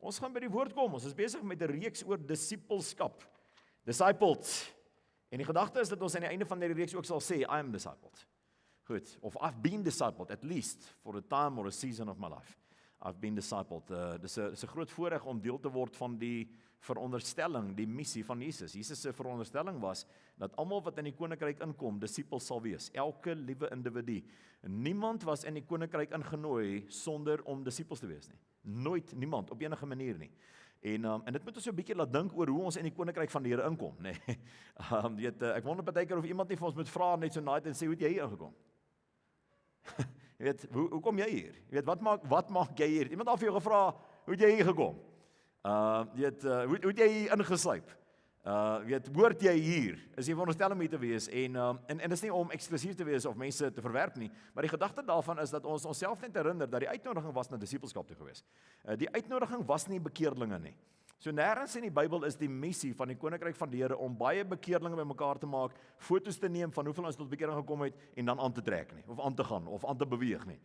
Ons gaan by die woord kom, ons is besig met 'n reeks oor disipelskap. Discipled. En die gedagte is dat ons aan die einde van die reeks ook sal sê, I am discipled. Goed, of I've been discipled, at least for a time or a season of my life. I've been discipled. Dis 'n groot voorreg om deel te word van die veronderstelling, die missie van Jesus. Jesus se veronderstelling was dat almal wat in die koninkryk inkom, disipels sal wees. Elke liewe individu. Niemand was in die koninkryk ingenooi sonder om disipels te wees nie. Nooit niemand op enige manier nie. En dit moet ons so 'n bietjie laat dink oor hoe ons in die koninkryk van die Here inkom, nê. Ek wonder partykeer of iemand nie vir ons moet vra net so night en sê, hoe het jy hier ingekom? Jy weet, hoe kom jy hier? Jy weet, wat maak jy hier? Iemand al vir jou gevra, hoe het jy hier gekom? Hoe het jy hier ingesluip? Hoort jy hier? Is jy veronderstel om hier te wees? En dis nie om eksklusief te wees of mense te verwerp nie, maar die gedagte daarvan is dat ons onsself net herinner dat die uitnodiging was na disipelskap toe gewees. Die uitnodiging was nie bekeerlinge nie. So nêrens in die Bybel is die missie van die koninkryk van die Here om baie bekeerlinge bymekaar te maak, foto's te neem van hoeveel ons tot bekering gekom het en dan aan te trek nie, of aan te gaan of aan te beweeg nie.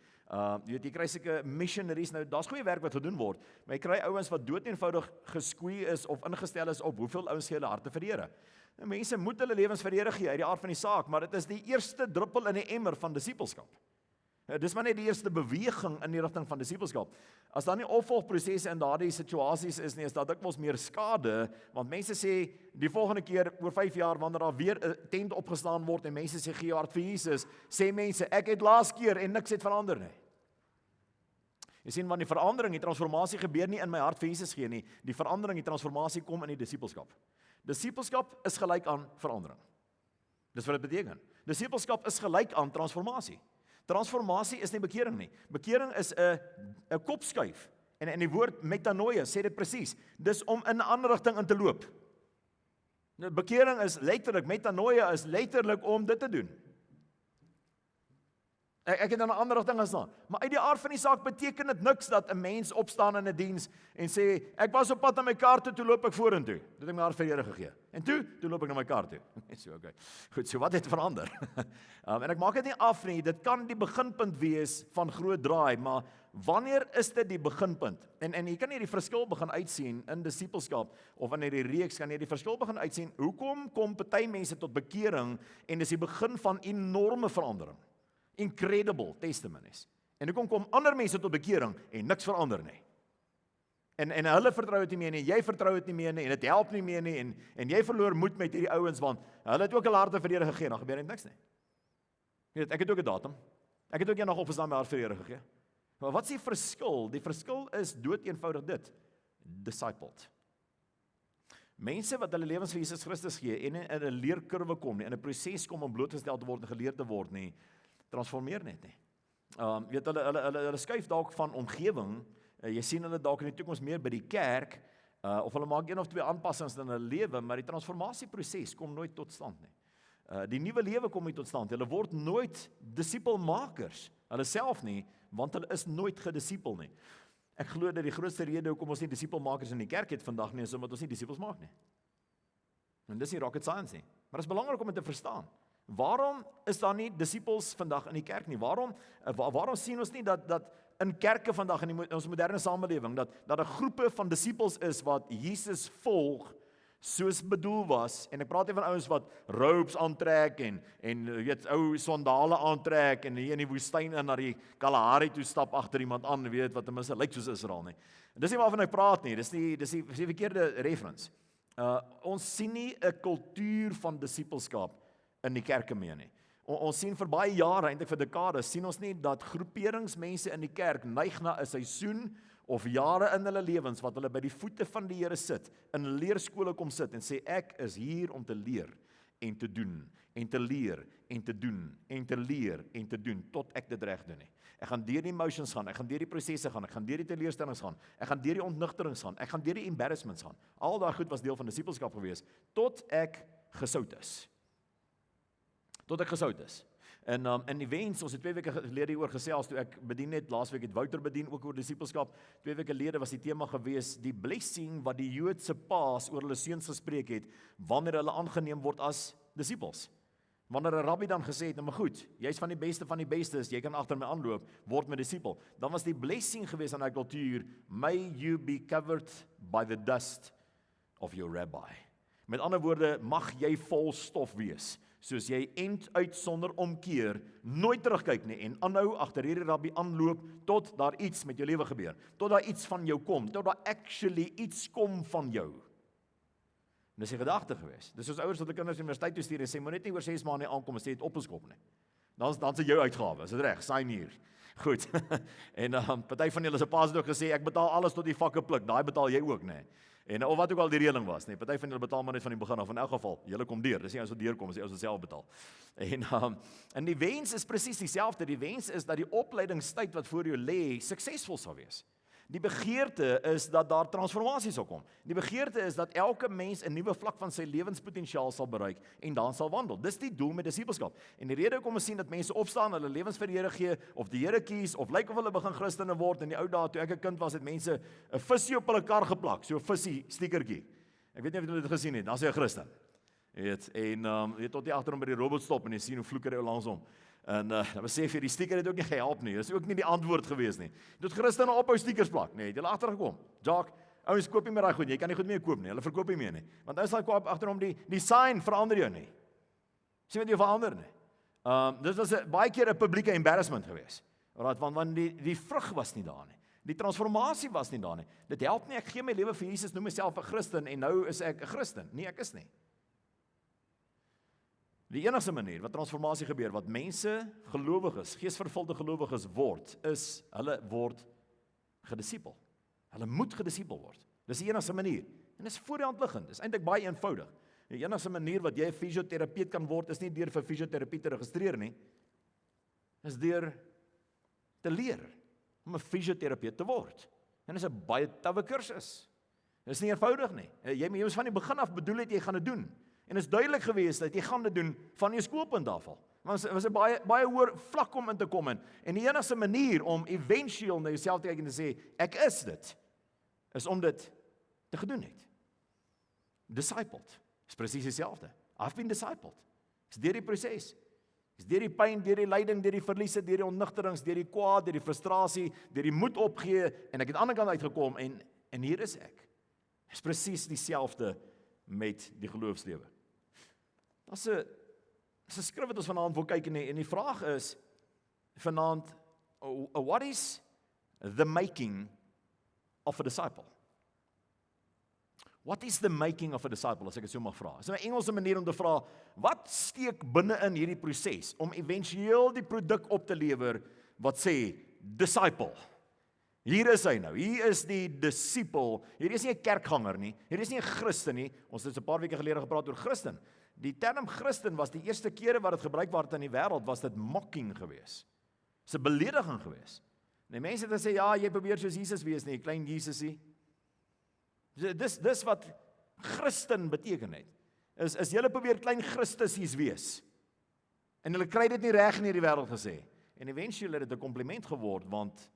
Jy kry seker missionaries, nou daar's goeie werk wat gedoen word, maar jy kry ouens wat doeteenvoudig geskwee is of ingestel is op hoeveel ouens gee hulle harte vir die Here. Nou, mense moet hulle lewens vir die Here gee uit die aard van die saak, maar dit is die eerste druppel in die emmer van disipelskap. Dis maar net die eerste beweging in die rigting van disipelskap. As daar nie opvolgprosesse in daardie situasies is nie, is daar dikwels meer skade, want mense sê, die volgende keer, oor 5 jaar, wanneer daar weer 'n tent opgestaan word, en mense sê, gee jou hart vir Jesus, sê mense, ek het laas keer, en niks het verander nie. Jy sien, want die verandering, die transformasie gebeur nie in my hart vir Jesus gee nie, die verandering, die transformasie kom in die disipelskap. Disipelskap is gelyk aan verandering. Dis wat dit beteken. Disipelskap is gelyk aan transformasie. Transformasie is nie bekering nie. Bekering is 'n kopskuif. En die woord metanoia sê dit presies. Dis om in 'n ander rigting in te loop. Nou, bekering is letterlik, metanoia is letterlik om dit te doen. Ek het in 'n ander rigting gestaan. Maar uit die aard van die saak beteken dit niks dat 'n mens opstaan in 'n diens en sê, ek was op pad na my kar toe loop ek vorentoe. Dit het ek my hart vir die Here gegee. En toe loop ek na my kar toe. So, okay. Goed, so wat het verander? En ek maak dit nie af nie, dit kan die beginpunt wees van groot draai, maar wanneer is dit die beginpunt? En jy kan nie die verskil begin uitsien in disipelskap, of in hierdie reeks kan jy die verskil begin uitsien, hoekom kom party mense tot bekering, en dis die begin van enorme verandering. Incredible testimonies. En hoekom kom ander mense tot bekering en niks verander nie? En hulle vertrou dit nie meer nie, jy vertrou dit nie meer nie, en dit help nie meer nie, en jy verloor moed met hierdie ouens, want hulle het ook 'n harte vir die Here gegee, dan gebeur net niks nie. Jy weet, ek het ook 'n datum. Ek het ook eendag opgestaan my hart vir die Here gegee. Maar wat is die verskil? Die verskil is doeteenvoudig dit. Discipled. Mense wat hulle lewens vir Jesus Christus gee en in 'n leerkurwe kom nie, in 'n proses kom om blootgestel te word en geleer te word nie, transformeer net nie. Weet hulle skuif dalk van omgewing, jy sien hulle dalk in die toekoms meer by die kerk, of hulle maak 1 of 2 aanpassings in hulle lewe, maar die transformasieproses kom nooit tot stand nie. Die nuwe lewe kom nie tot stand. Hulle word nooit disipelmakers, hulle self nie, want hulle is nooit gedisipel nie. Ek glo dat die grootste rede hoekom ons nie disipelmakers in die kerk het vandag nie, is omdat ons nie disipels maak nie. En dis nie rocket science nie, maar dit is belangrik om dit te verstaan. Waarom is daar nie disipels vandag in die kerk nie? Waarom sien ons nie dat in kerke vandag in ons moderne samelewing dat daar groepe van disipels is wat Jesus volg soos bedoel was, en ek praat nie van ouens wat robes aantrek en weet ou sandale aantrek en hier in die woestyn in na die Kalahari toe stap agter iemand aan, weet wat ten minste lyk soos Israel nie. Dis nie waarvan ek praat nie, dis die verkeerde reference. Ons sien nie 'n kultuur van disipelskap in die kerke meer nie. Ons sien vir baie jare, eintlik vir dekades, sien ons nie dat groeperingsmense in die kerk neig na 'n seisoen of jare in hulle lewens wat hulle by die voete van die Here sit, in leerskole kom sit en sê ek is hier om te leer en te doen en te leer en te doen en te leer en te doen tot ek dit reg doen nie. Ek gaan deur die emotions gaan, ek gaan deur die prosesse gaan, ek gaan deur die teleurstellings gaan, ek gaan deur die ontnigterings gaan, ek gaan deur die embarrassments gaan. Al daai goed was deel van disipelskap gewees tot ek gesout is. Tot ek gesout is. En die wens, ons het 2 weke gelede hieroor gesels, toe ek bedien het, laasweek het Wouter bedien, ook oor disipelskap, 2 weke gelede was die tema gewees, die blessing wat die Joodse paas oor hulle seuns gespreek het, wanneer hulle aangeneem word as disipels. Wanneer 'n rabbi dan gesê het, nou maar goed, jy's van die bestes, jy kan agter my aanloop, word my disipel. Dan was die blessing gewees aan daai kultuur, may you be covered by the dust of your rabbi. Met ander woorde, mag jy vol stof wees, soos jy end uit sonder omkeer, nooit terugkyk nie en aanhou agter hierdie rabbi aanloop tot daar iets met jou lewe gebeur, tot daar iets van jou kom, tot daar actually iets kom van jou. En dis die gedagte gewees. Dis soos ouers wat hulle kinders universiteit toe stuur en sê, moet net nie oor 6 maande aankom en sê het opgeskop nie. Dan se jou uitgawe, is dit reg? Sign hier. Goed. En party van julle se paas het ook gesê, ek betaal alles tot die vakke pluk, daai betaal jy ook, nê. En of wat ook al die reëling was, nê. Party van julle betaal maar net van die begin af. In elk geval, julle kom deur. Dis nie ons wat deurkom, dis ons wat self betaal. En die wens is presies dieselfde. Die wens is dat die opleidingstyd wat voor jou lê suksesvol sal wees. Die begeerte is dat daar transformasie sal kom. Die begeerte is dat elke mens 'n nuwe vlak van sy lewenspotensiaal sal bereik en dan sal wandel. Dis die doel met disipelskap. En die rede hoekom ons sien dat mense opstaan, hulle lewens vir die Here gee of die Here kies of lyk of hulle begin Christene word. In die ou dae toe ek 'n kind was, het mense 'n visie op hulle kar geplak, so 'n visie stiekertjie. Ek weet nie of julle dit gesien het. Dan sê 'n Christen. Jy tot die agterom by die robot stop en jy sien hoe vloek hy langsom. En dan besef jy, die stiker het ook nie gehelp nie. Dis ook nie die antwoord gewees nie. Jy het Christene ophou stickers plak. Nee, het hulle agtergekom. Jacques, ouens koop nie meer daai goed nie. Jy kan nie goed meer koop nie. Hulle verkoop nie meer nie. Want nou sal ek koop agterom die sign verander jou nie. Sien wat jy verander nie. Dit was baie keer 'n publieke embarrassment gewees. Alraai, want die vrug was nie daar nie. Die transformasie was nie daar nie. Dit help nie ek gee my lewe vir Jesus, noem myself 'n Christen en nou is ek 'n Christen. Nee, ek is nie. Die enigste manier wat transformasie gebeur, wat mense gelowiges, geesvervulde gelowiges word, is hulle word gedisipel. Hulle moet gedisipel word. Dis die enigste manier. En dis voor die hand liggend. Dis eintlik baie eenvoudig. Die enigste manier wat jy 'n fisioterapeut kan word, is nie deur vir fisioterapie te registreer nie. Is deur te leer om 'n fisioterapeut te word. En dis 'n baie tawwe kursus. Dis nie eenvoudig nie. Jy moes van die begin af bedoel het jy gaan dit doen. En is duidelik gewees dat jy gaan dit doen van jou skoolpunt af al. Want dit was 'n baie hoër vlak om in te kom in. En die enigste manier om éventueel na jouself te kyk en te sê ek is dit, is om dit te gedoen het. Discipled. Is presies dieselfde. I've been discipled. Is deur die proses. Is deur die pyn, deur die lyding, deur die verliese, deur die onnigterings, deur die kwaad, deur die frustrasie, deur die moed opgee en ek het aan die ander kant uitgekom en hier is ek. Is presies dieselfde met die geloofslewe. Dis 'n skrif wat ons vanaand wil kyk en die vraag is vanaand, what is the making of a disciple? What is the making of a disciple, as ek dit so mag vra? Dis 'n Engelse manier om te vra, wat steek binne in hierdie proses om éventueel die produk op te lewer wat sê disciple? Hier is hy nou, hier is die disipel, hier is nie 'n kerkganger nie, hier is nie 'n Christen nie, ons het 'n paar weke gelede gepraat oor Christen. Die term Christen was die eerste kere wat dit gebruik word in die wêreld, was dit mocking gewees. Dis 'n belediging gewees. En mense het gesê, ja, jy probeer soos Jesus wees nie, klein Jesusie. Dis wat Christen beteken het, is julle probeer klein Christusies wees. En hulle kry dit nie reg in hierdie wêreld gesê. En eventueel het dit 'n kompliment geword, want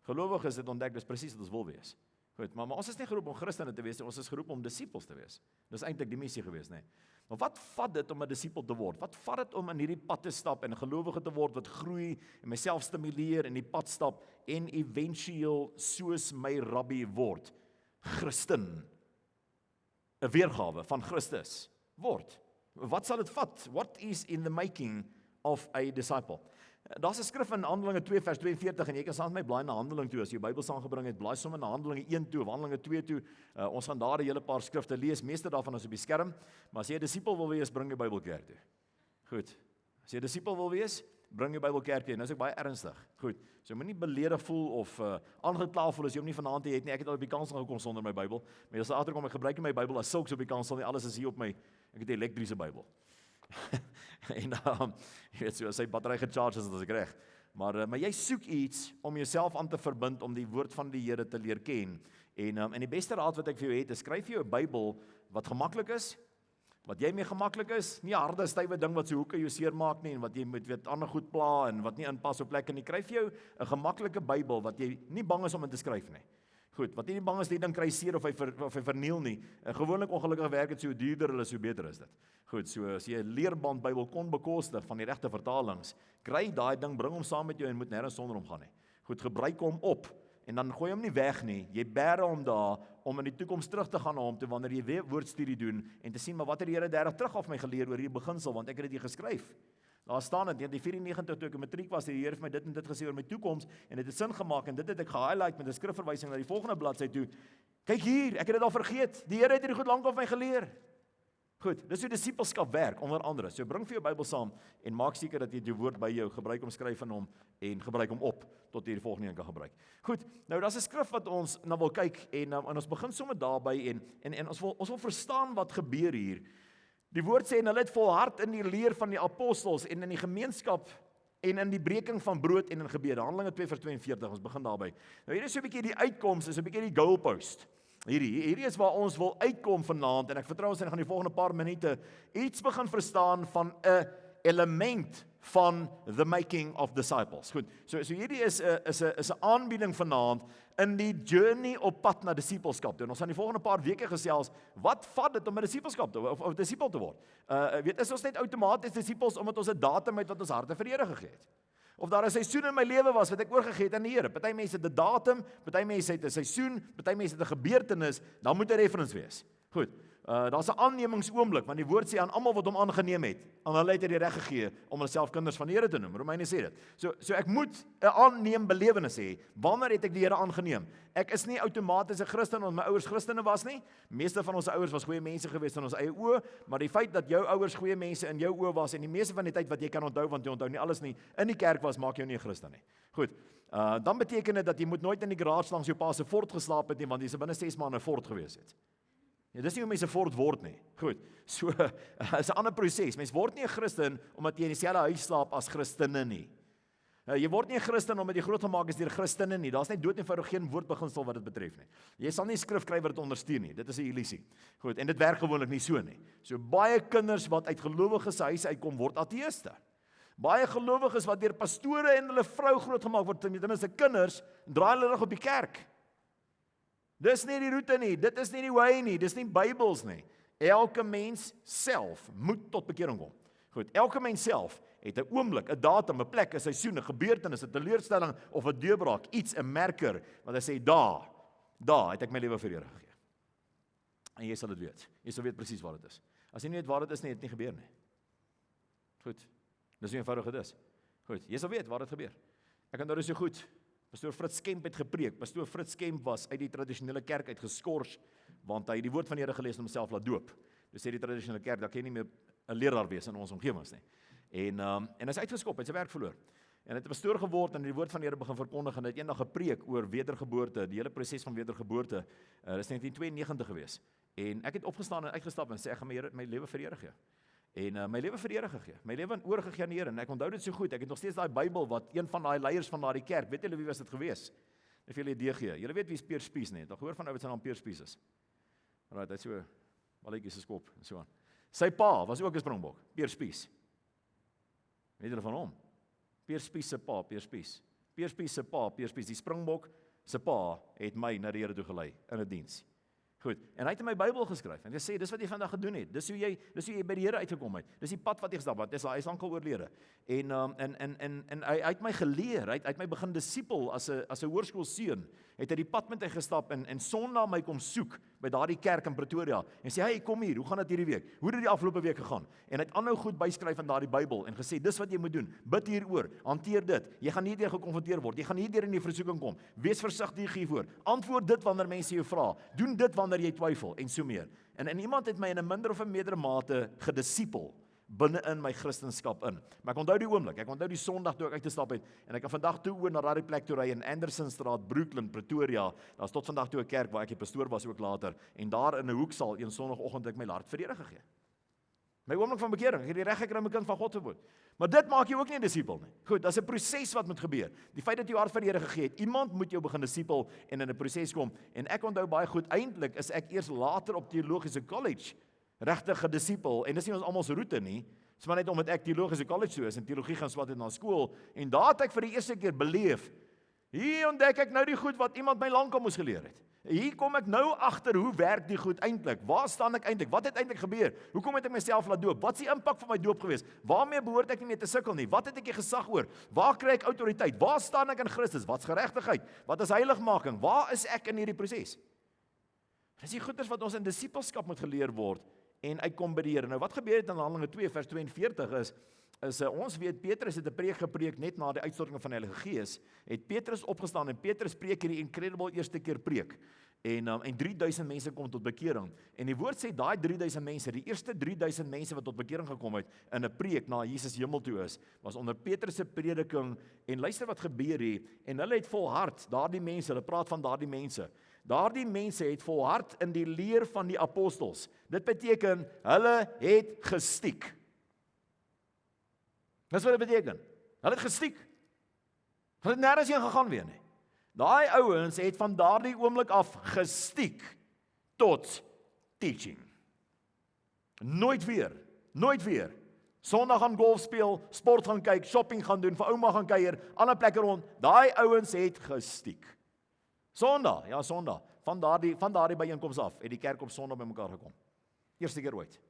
gelowiges het ontdek, dis presies wat ons wil wees. Goed, maar ons is nie geroep om Christene te wees, ons is geroep om disippels te wees. Dis eintlik die missie gewees, nê. Maar wat vat dit om 'n disipel te word? Wat vat dit om in hierdie pad te stap en 'n gelowige te word wat groei en myself stimuleer in die pad stap en eventueel soos my rabbi word? Christen, 'n weergawe van Christus word. Wat sal dit vat? What is in the making of a disciple? Daar's 'n skrif in Handelinge 2 vers 42 en jy kan saam met my blaai na Handelinge toe as jy Bybel saamgebring het, blaai sommer na Handelinge 1 toe of Handelinge 2 toe. Ons gaan daar 'n hele paar skrifte lees, meeste daarvan is op die skerm, maar as jy 'n disipel wil wees, bring jou Bybel kerk toe. Goed. As jy 'n disipel wil wees, bring jou Bybel kerk toe. Nou is ek baie ernstig. Goed. So moenie beledig voel of aangekla voel as jy hom nie vanaand het nie. Ek het al op die kansel gekom sonder my Bybel. Maar jy sal agterkom ek gebruik nie my Bybel as sulks op die kansel nie. Alles is hier op my. Ek het 'n elektriese Bybel. En jy weet so, as sy battery gecharge is, dan is ek reg. Maar jy soek iets om jouself aan te verbind om die woord van die Here te leer ken. En die beste raad wat ek vir jou het, is skryf jou 'n Bybel wat gemaklik is, wat jy mee gemaklik is, nie 'n harde stywe ding wat so hoeke jou seermaak nie en wat jy met weet ander goed pla en wat nie inpas op plekke nie. Skryf jou 'n gemaklike Bybel wat jy nie bang is om in te skryf nie. Goed, wat nie bang is die ding kry seer of hy verniel nie. Gewoonlik ongelukkig werk dit so duurder hulle so beter is dit. Goed, so as jy 'n leerband Bybel kon bekostig van die regte vertalings, kry daai ding, bring hom saam met jou en moet nêrens sonder hom gaan nie. Goed, gebruik hom op en dan gooi hom nie weg nie. Jy bære hom daar om in die toekoms terug te gaan na hom toe wanneer jy weer woordstudie doen en te sien maar wat het die Here 30 terug af my geleer oor hierdie beginsel want ek het dit hier geskryf. Daar staan dit, in die 94 toe ek in matriek was, die Here vir my dit en dit gesê oor my toekoms en dit het sin gemaak en dit het ek gehighlight met 'n skrifverwysing na die volgende bladsy toe. Kyk hier, ek het dit al vergeet. Die Here het hierdie goed lank af my geleer. Goed, dis hoe disippelskap werk onder andere. So bring vir jou Bybel saam en maak seker dat jy die woord by jou gebruik om skryf van hom en gebruik hom op tot jy die volgende een kan gebruik. Goed, nou daar's 'n skrif wat ons na wil kyk en ons begin sommer daarby en ons wil verstaan wat gebeur hier. Die woord sê en hulle het volhard in die leer van die apostels en in die gemeenskap en in die breking van brood en in gebede. Handelinge 2:42, ons begin daarby. Nou hier is so 'n bietjie die uitkoms, is 'n bietjie die goalpost. Hierdie is waar ons wil uitkom vanaand en ek vertrou ons gaan die volgende paar minute iets begin verstaan van 'n element van the making of disciples. Goed, so hierdie is 'n aanbieding vanaand in die journey op pad na disippelskap toe. Ons gaan die volgende paar weke gesels, wat vat dit om 'n disippelskap te word of 'n disipel te word? Weet is ons net outomaties disippels omdat ons 'n datum het wat ons harte vir die Here gegee het? Of daar 'n seisoen in my lewe was wat ek oorgegee het aan die Here. Party mense het 'n datum, party mense het 'n seisoen, party mense het 'n gebeurtenis, dan moet 'n reference wees. Goed. Daar's 'n aanneemingsoomblik want die woord sê aan almal wat hom aangeneem het, aan hulle het hy die reg gegee om hulle self kinders van die Here te noem. Romeine sê dit. So ek moet 'n aanneem belewenis hê. Wanneer het ek die Here aangeneem? Ek is nie outomaties 'n Christen omdat my ouers Christene was nie. Meeste van ons ouers was goeie mense gewees in ons eie oë, maar die feit dat jou ouers goeie mense in jou oë was en die meeste van die tyd wat jy kan onthou want jy onthou nie alles nie, in die kerk was, maak jou nie 'n Christen nie. Goed. Dan beteken dit dat jy moet nooit in die garage langs jou pa se fort geslaap het nie want jy's binne 6 maande 'n fort gewees het. Ja, dis nie hoe mense fort word nie. Goed. So is 'n ander proses. Mens word nie 'n Christen omdat jy in dieselfde huis slaap as Christene nie. Jy word nie 'n Christen omdat jy grootgemaak is deur Christene nie. Daar's net dood eenvoudig geen woordbeginsel wat dit betref nie. Jy sal nie skrif kry wat dit ondersteun nie. Dit is 'n illusie. Goed, en dit werk gewoonlik nie so nie. So baie kinders wat uit gelowiges huise uitkom word ateëste. Baie gelowiges wat deur pastore en hulle vrou grootgemaak word, ten minste kinders, draai hulle rug op die kerk. Dis nie die roete nie, dit is nie die way nie, dis nie Bybels nie. Elke mens self moet tot bekering kom. Goed, elke mens self het 'n oomblik, 'n datum, 'n plek, 'n seisoen, 'n gebeurtenis, 'n teleurstelling of 'n deurbraak, iets, 'n merker wat hy sê daar het ek my lewe vir die Here gegee. En jy sal dit weet. Jy sal weet presies wat dit is. As jy nie weet wat dit is nie, het dit nie gebeur nie. Goed. Dis hoe eenvoudig dit is. Goed, jy sal weet wat dit gebeur. Ek onthou dit so goed. Pastoor Fritz Kemp het gepreek. Pastoor Fritz Kemp was uit die tradisionele kerk uitgeskort want hy het die woord van die Here gelees en homself laat doop. Dus sê die tradisionele kerk, daar kan jy nie meer 'n leraar wees in ons omgewings nie. En hy is uitgeskop, hy het sy werk verloor. En hy het 'n pastoor geword en die woord van die Here begin verkondig en hy het eendag gepreek oor wedergeboorte, die hele proses van wedergeboorte. Dis 1992 gewees. En ek het opgestaan en uitgestap en sê ek gaan my lewe vir die Here gee. En my lewe vir die Here gegee. My lewe oorgegee aan die Here en ek onthou dit so goed. Ek het nog steeds daai Bybel wat een van daai leiers van daardie kerk, weet julle wie was dit gewees? Ek wil julle 'n idee gee. Julle weet wie Peer Spies nie? Het al gehoor van ou wat sy naam Peer Spies is? Right, hy't so balletjies geskop en so aan. Sy pa was ook 'n springbok, Peer Spies. Weet julle van hom? Peer Spies se pa, Peer Spies. Peer Spies se pa, Peer Spies, die springbok se pa het my na die Here toe gelei in 'n diens. Goed, en hy het in my Bybel geskryf en hy sê dis wat jy vandag gedoen het. Dis hoe jy by die Here uitgekom het. Dis die pad wat jy gestap het. Hy is lankal oorlede. En hy het my geleer, hy het my begin disipel as 'n hoërskoolseun. Het hy die pad met hy gestap en Sondag my kom soek by daardie kerk in Pretoria en sê hey, kom hier, hoe gaan dit hierdie week? Hoe het dit die afgelope week gegaan? En hy het aanhou goed byskryf in daardie Bybel en gesê dis wat jy moet doen. Bid hieroor, hanteer dit. Jy gaan hierdeur gekonfronteer word. Jy gaan hierdeur in die versoeking kom. Wees versigtig hiervoor. Antwoord dit wanneer mense jou vra. Doen dit wanneer jy twyfel en so meer. En iemand het my in 'n minder of 'n meerdere mate gedisipel binne in my Christendom in. Maar ek onthou die oomblik, ek onthou die Sondag toe ek uitgestap het en ek kan vandag toe oor na daardie plek toe ry in Andersonstraat, Brooklyn, Pretoria. Daar's tot vandag toe 'n kerk waar ek die pastoor was ook later en daar in 'n hoeksaal een Sondagoggend het ek my hart vir die Here gegee. My oomblik van bekering, ek het die reg gekry om 'n kind van God te word. Maar dit maak jou ook nie 'n disipel nie. Goed, daar's 'n proses wat moet gebeur. Die feit dat jy jou hart vir die Here gegee het, iemand moet jou begin disipel en in 'n proses kom. En ek onthou baie goed, eintlik is ek eers later op teologiese college regtig gedisipel en dis nie ons almal se roete nie. Dis maar net omdat ek teologiese college toe is en teologie gaan swat het na skool en daar het ek vir die eerste keer beleef, Hier ontdek ek nou die goed wat iemand my lankal moes geleer het. Hier kom ek nou agter hoe werk die goed eintlik. Waar staan ek eintlik? Wat het eintlik gebeur? Hoekom het ek myself laat doop? Wat is die impak van my doop gewees? Waarmee behoort ek nie meer te sukkel nie? Wat het ek die gesag oor? Waar kry ek autoriteit? Waar staan ek in Christus? Wat is geregtigheid? Wat is heiligmaking? Waar is ek in hierdie proses? Dis die goeders wat ons in disippelskap moet geleer word en uitkom by die Here. Nou wat gebeur het in Handelinge 2 vers 42 is ons weet Petrus het 'n preek gepreek net na die uitstorting van die Heilige Gees. Het Petrus opgestaan en Petrus preek hierdie incredible eerste keer preek. En 3000 mense kom tot bekering. En die woord sê daai 3000 mense, die eerste 3000 mense wat tot bekering gekom het in 'n preek na Jesus hemel toe is, was onder Petrus se prediking en luister wat gebeur hier en hulle het volhard, daardie mense, hulle praat van daardie mense. Daardie mense het volhard in die leer van die apostels. Dit beteken hulle het gestiek. Dis wat dit beteken. Hulle het gestiek. Hulle het nêrens heen gegaan weer nie. Daai ouens het van daardie oomblik af gestiek tot teaching. Nooit weer. Sondag gaan golf speel, sport gaan kyk, shopping gaan doen, vir ouma gaan kuier, ander plekke rond. Daai ouens het gestiek. Sondag. Van daardie byeenkoms af het die kerk op Sondag bymekaar gekom. Eerste keer ooit.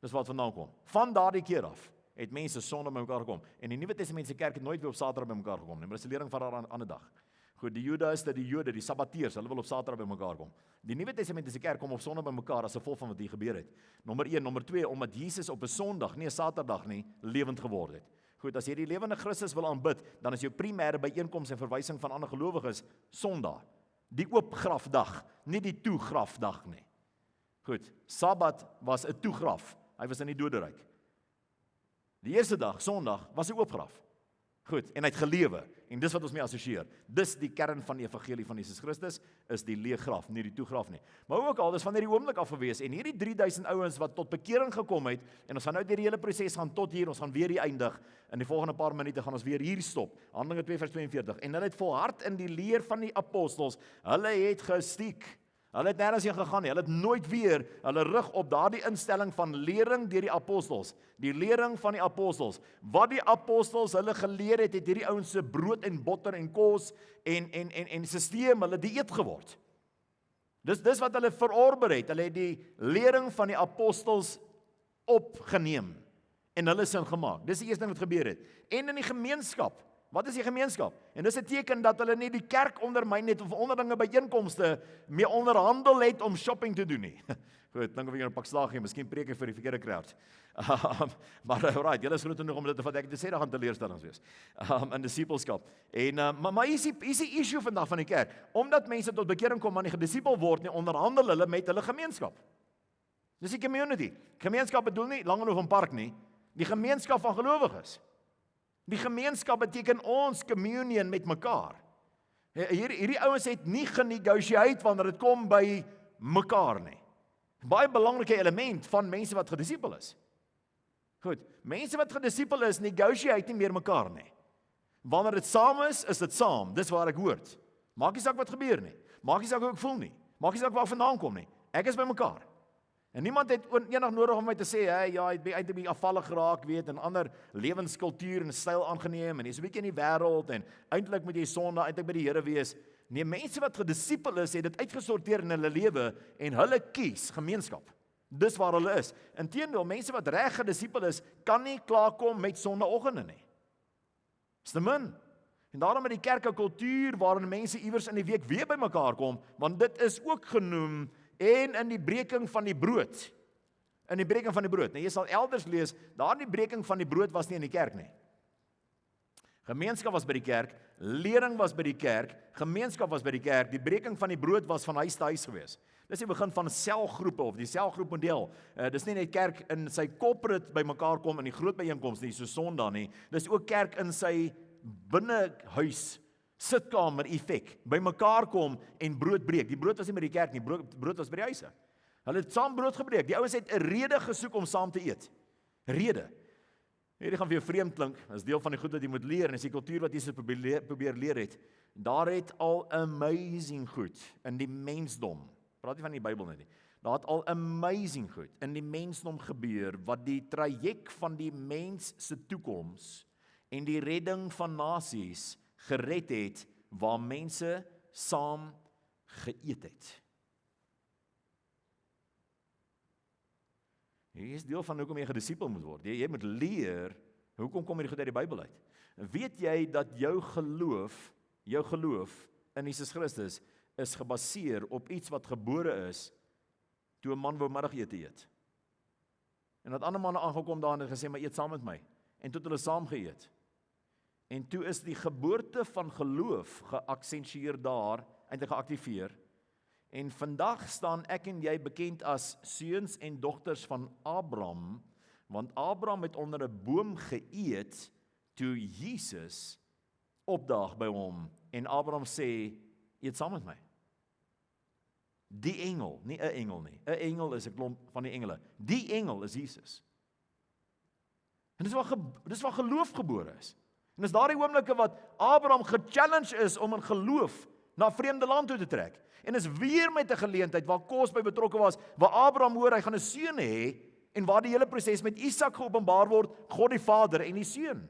Dis wat vandaan kom. Van daardie keer af het mense Sondag bymekaar gekom. En die Nuwe Testamentiese kerk het nooit weer op Saterdag bymekaar gekom nie, maar dis 'n lering van 'n ander dag. Goed, die Jode, die Sabbateërs, hulle wil op Saterdag bymekaar kom. Die Nuwe Testamentiese kerk kom op Sondag bymekaar as gevolg van wat hier gebeur het. Nommer 1, nommer 2, omdat Jesus op 'n Sondag, nie 'n Saterdag nie, lewend geword het. Goed, as jy die lewende Christus wil aanbid, dan is jou primêre byeenkoms en verwysing van ander gelowiges Sondag. Die oop grafdag, nie die toegrafdag nie. Goed, Sabbat was 'n toegraf. Hy was in die doderyk. Die eerste dag, Sondag, was 'n oop graf. Goed, en hy het gelewe. En dis wat ons mee assosieer. Dis die kern van die evangelie van Jesus Christus, is die leë graf, nie die toegraf nie. Maar ook al, dis van hierdie oomblik af gewees, en hierdie 3000 ouens wat tot bekering gekom het, en ons gaan nou deur die hele proses gaan tot hier, ons gaan weer hier eindig, in die volgende paar minute gaan ons weer hier stop, Handelinge 2 vers 42, en hulle het volhard in die leer van die apostels, hulle het gestiek. Hulle het nêrens heen gegaan nie, hulle het nooit weer hulle rug op daardie instelling van lering deur die apostels, die lering van die apostels, wat die apostels hulle geleer het hierdie ouens se brood en botter en kos en sisteem, hulle dieet geword. Dis wat hulle verorber het, hulle het die lering van die apostels opgeneem en hulle sin gemaak. Dis die eerste ding wat gebeur het. En in die gemeenskap, wat is die gemeenskap? En dis 'n teken dat hulle nie die kerk ondermyn het of onderlinge byeenkomste mee onderhandel het om shopping te doen nie. Goed, dink of ek 'n pak slaag gee, miskien preek ek vir die verkeerde crowd. Maar alright, julle is groot genoeg om dit te vat. Ek het gesê daar gaan teleurstellings wees. In disipelskap. En maar is die issue vandag van die kerk. Omdat mense tot bekering kom, maar nie gedisipel word nie, onderhandel hulle met hulle gemeenskap. Dis die community. Gemeenskap bedoel nie Langehoven Park nie, die gemeenskap van gelowiges. Die gemeenskap beteken ons communion met mekaar. Hierdie ouens het nie genegotiate wanneer dit kom by mekaar nie. Baie belangrike element van mense wat gedisipel is. Goed, mense wat gedisipel is, negotiate nie meer mekaar nie. Wanneer dit saam is dit saam. Dis waar ek hoort. Maak nie saak wat gebeur nie. Maak nie saak hoe ek voel nie. Maak nie saak waar ek vandaan kom nie. Ek is by mekaar. En niemand het enig nodig om my te sê, hey, ja, jy het eintlik afvallig geraak, weet, en ander lewenskultuur en styl aangeneem, en jy's 'n bietjie in die wêreld, en eintlik moet jy Sondag eintlik by die Here wees. Nee, mense wat gedisipel is, het dit uitgesorteer in hulle lewe, en hulle kies gemeenskap. Dis waar hulle is. Inteendeel, mense wat reg gedisipel is, kan nie klaarkom met Sondagoggende nie. Dis te min. En daarom het die kerk 'n kultuur waarin mense iewers in die week weer by mekaar kom, want dit is ook genoem en in die breking van die brood. In die breking van die brood. Nou jy sal elders lees, daardie breking van die brood was nie in die kerk nie. Gemeenskap was by die kerk, lering was by die kerk, gemeenskap was by die kerk, die breking van die brood was van huis te huis gewees. Dis die begin van selgroepe of die selgroepmodel. Dis nie net kerk in sy corporate by mekaar kom in die groot byeenkomste nie, so Sondag nie. Dis ook kerk in sy binnehuis sitkamer effek, by mekaar kom en brood breek. Die brood was nie by die kerk nie, brood was by die huise. Hulle het saam brood gebreek. Die ouens het 'n rede gesoek om saam te eet. Rede. Hierdie gaan vir jou vreemd klink, is deel van die goed wat jy moet leer, en is die kultuur wat jy probeer leer het. Daar het al amazing goed in die mensdom, praat nie van die Bybel nie, daar het al amazing goed in die mensdom gebeur, wat die traject van die mens se toekoms en die redding van nasies gered het waar mense saam geëet het. Hier is deel van hoekom jy 'n disipel moet word. Jy moet leer, hoekom kom hierdie goed uit die Bybel uit? Weet jy dat jou geloof in Jesus Christus is gebaseer op iets wat gebore is toe 'n man wou middagete eet. En dat ander manne aangekom daar en het gesê, maar eet saam met my. En toe het hulle saam geëet. En toe is die geboorte van geloof geaksentueer daar, eintlik geaktiveer. En vandag staan ek en jy bekend as seuns en dogters van Abraham, want Abraham het onder 'n boom geëet toe Jesus opdaag by hom. En Abraham sê, eet saam met my. Die engel, nie 'n engel nie. 'n Engel is 'n klomp van die engele. Die engel is Jesus. En dis waar geloof gebore is. En dis daardie oomblikke wat Abraham gechallenge is om in geloof na 'n vreemde land toe te trek. En is weer met 'n geleentheid waar kos by betrokke was, waar Abraham hoor hy gaan 'n seun hê en waar die hele proses met Isak geopenbaar word, God die Vader en die seun.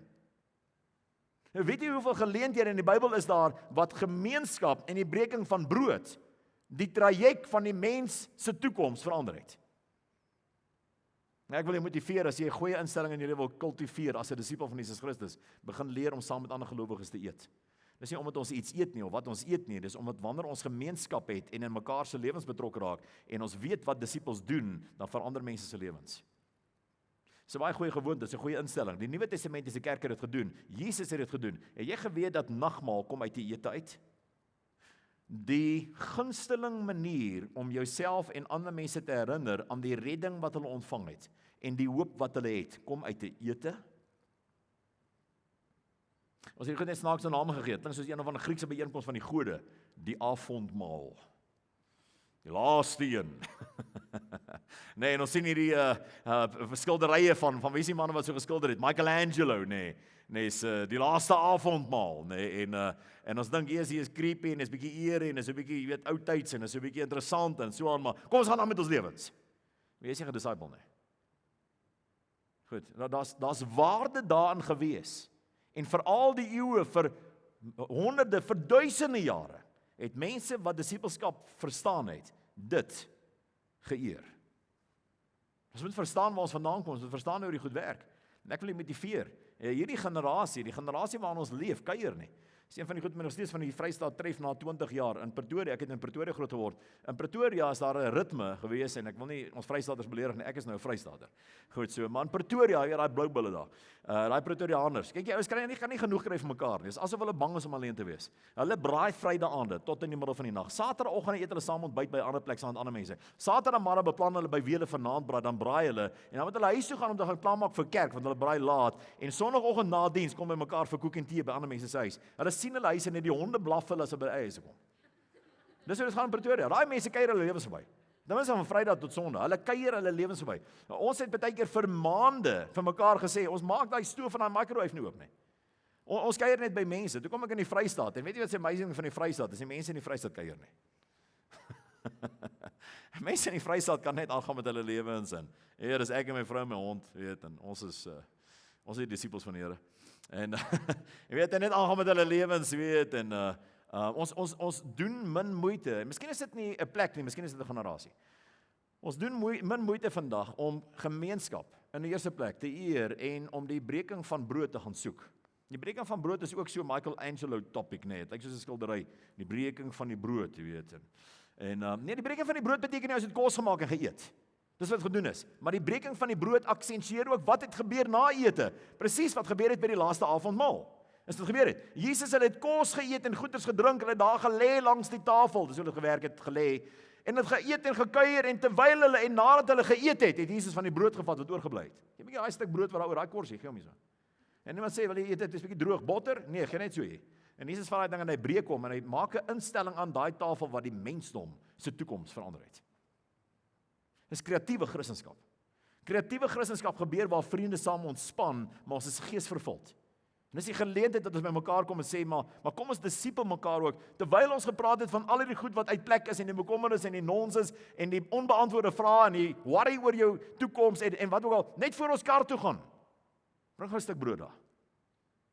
Nou weet jy hoeveel geleenthede in die Bybel is daar wat gemeenskap en die breking van brood die traject van die mens se toekoms verander het. Ek wil jou motiveer as jy 'n goeie instelling in jou lewe wil kultiveer as 'n disipel van Jesus Christus, begin leer om saam met ander gelowiges te eet. Dis nie omdat ons iets eet nie of wat ons eet nie, dis omdat wanneer ons gemeenskap het en in mekaar se lewens betrokke raak en ons weet wat disippels doen, dan verander mense se lewens. Dis 'n baie goeie gewoonte, dis 'n goeie instelling. Die Nuwe Testamentiese kerk het dit gedoen. Jesus het dit gedoen. Het jy geweet dat nagmaal kom uit die ete uit? Die gunsteling manier om jouself en ander mense te herinner aan die redding wat hulle ontvang het en die hoop wat hulle het, kom uit die ete. Ons het net snaakse name gegee, klink soos een of ander Griekse byeenkoms van die gode, die avondmaal. Die laaste een. Nee, en ons sien hierdie skilderye van wie is die manne wat so geskilder het? Michelangelo, nee, is die laaste avondmaal, nee, en ons dink eers hier is creepy en is bietjie eerie en is 'n bietjie, jy weet, oudtyds en is 'n bietjie interessant en so aan, maar kom ons gaan aan met ons lewens. Wie is jy 'n disciple nie? Goed, nou daar's waarde daarin gewees. En vir al die eeue, vir honderde, vir duisende jare, het mense wat disipelskap verstaan het, dit geëer. Ons moet verstaan waar ons vandaan kom, ons moet verstaan hoe die goed werk. En ek wil julle motiveer. Hierdie generasie, die generasie waarin ons leef, kuier nie. Dis een van die goed met nog steeds van die Vrystaat tref na 20 jaar in Pretoria. Ek het in Pretoria groot geword. In Pretoria is daar 'n ritme gewees en ek wil nie ons Vrystaaters beledig nie. Ek is nou 'n Vrystater. Goed so, maar in Pretoria, jy daai blou bulle daar. Daai Pretoriaaners. Kyk jy, ouens kan nie genoeg kry vir mekaar nie. Dis asof hulle bang is om alleen te wees. Hulle braai Vrydaande tot in die middel van die nag. Saterdagoggend eet hulle saam ontbyt by 'n ander plek saam met ander mense. Saterdagmiddag beplan hulle by wie hulle vanaand braai, dan braai hulle en dan moet hulle huis toe gaan om te gaan plan maak vir kerk want hulle braai laat en Sondagoggend na diens kom by mekaar vir koek en tee by ander mense se huis. Hulle sien hulle huise en die honde blaf hulle as hulle by die huise kom. Dis hoe dit gaan in Pretoria. Daai mense kuier hulle lewens verby. Dan is van Vrydag tot Sondag. Hulle kuier hulle lewens verby. Nou, ons het baie keer vir maande vir mekaar gesê, ons maak daai stoof van daai microwave nie oop nie. Ons kuier net by mense. Toe kom ek in die Vrystaat en weet jy wat se amazing van die Vrystaat? Dis die mense in die Vrystaat kuier nie. Mense in die Vrystaat kan net aangaan met hulle lewens en Heer, dis ek en my vrou en my hond, weet, en ons is die disippels van die Here. En jy weet net aangaan met hulle lewens, weet, en ons doen min moeite. Miskien is dit nie 'n plek nie, miskien is dit 'n generasie. Ons doen min moeite vandag om gemeenskap in die eerste plek te eer en om die breking van brood te gaan soek. Die breking van brood is ook so Michelangelo topic, nee, dit lyk soos 'n skildery, die breking van die brood, jy weet. En nee, die breking van die brood beteken nie ons het kos gemaak en geëet. Dis wat gedoen is. Maar die breking van die brood aksentueer ook wat het gebeur na ete. Presies wat gebeur het by die laaste avondmaal. Is dit gebeur het? Jesus het kos geëet en goeders gedrink, hulle daar gelê langs die tafel, dis hoe hulle gewerk het, gelê, en het geëet en gekuier, en terwyl hulle, en nadat hulle geëet het Jesus van die brood gevat wat oorgebly het. Jy bietjie daai stuk brood wat daar oor daai korsie, gee hom hier so. En iemand sê, wil jy eet dit, is bietjie droog, botter? Nee, gee net so hier. En Jesus vat daai ding en hy breek hom, en hy maak 'n instelling aan daai tafel wat die mensdom se toekoms verander het. Dis kreatiewe Christendom. Kreatiewe Christendom gebeur waar vriende saam ontspan, maar ons is geesvervuld. En dis die geleentheid dat ons by mekaar kom en sê, maar kom ons disipel mekaar ook, terwyl ons gepraat het van al die goed wat uit plek is, en die bekommernis, en die nonsens, en die onbeantwoorde vrae, en die worry oor jou toekoms, en wat ook al, net voor ons kar toe gaan. Bring 'n stuk brood daar.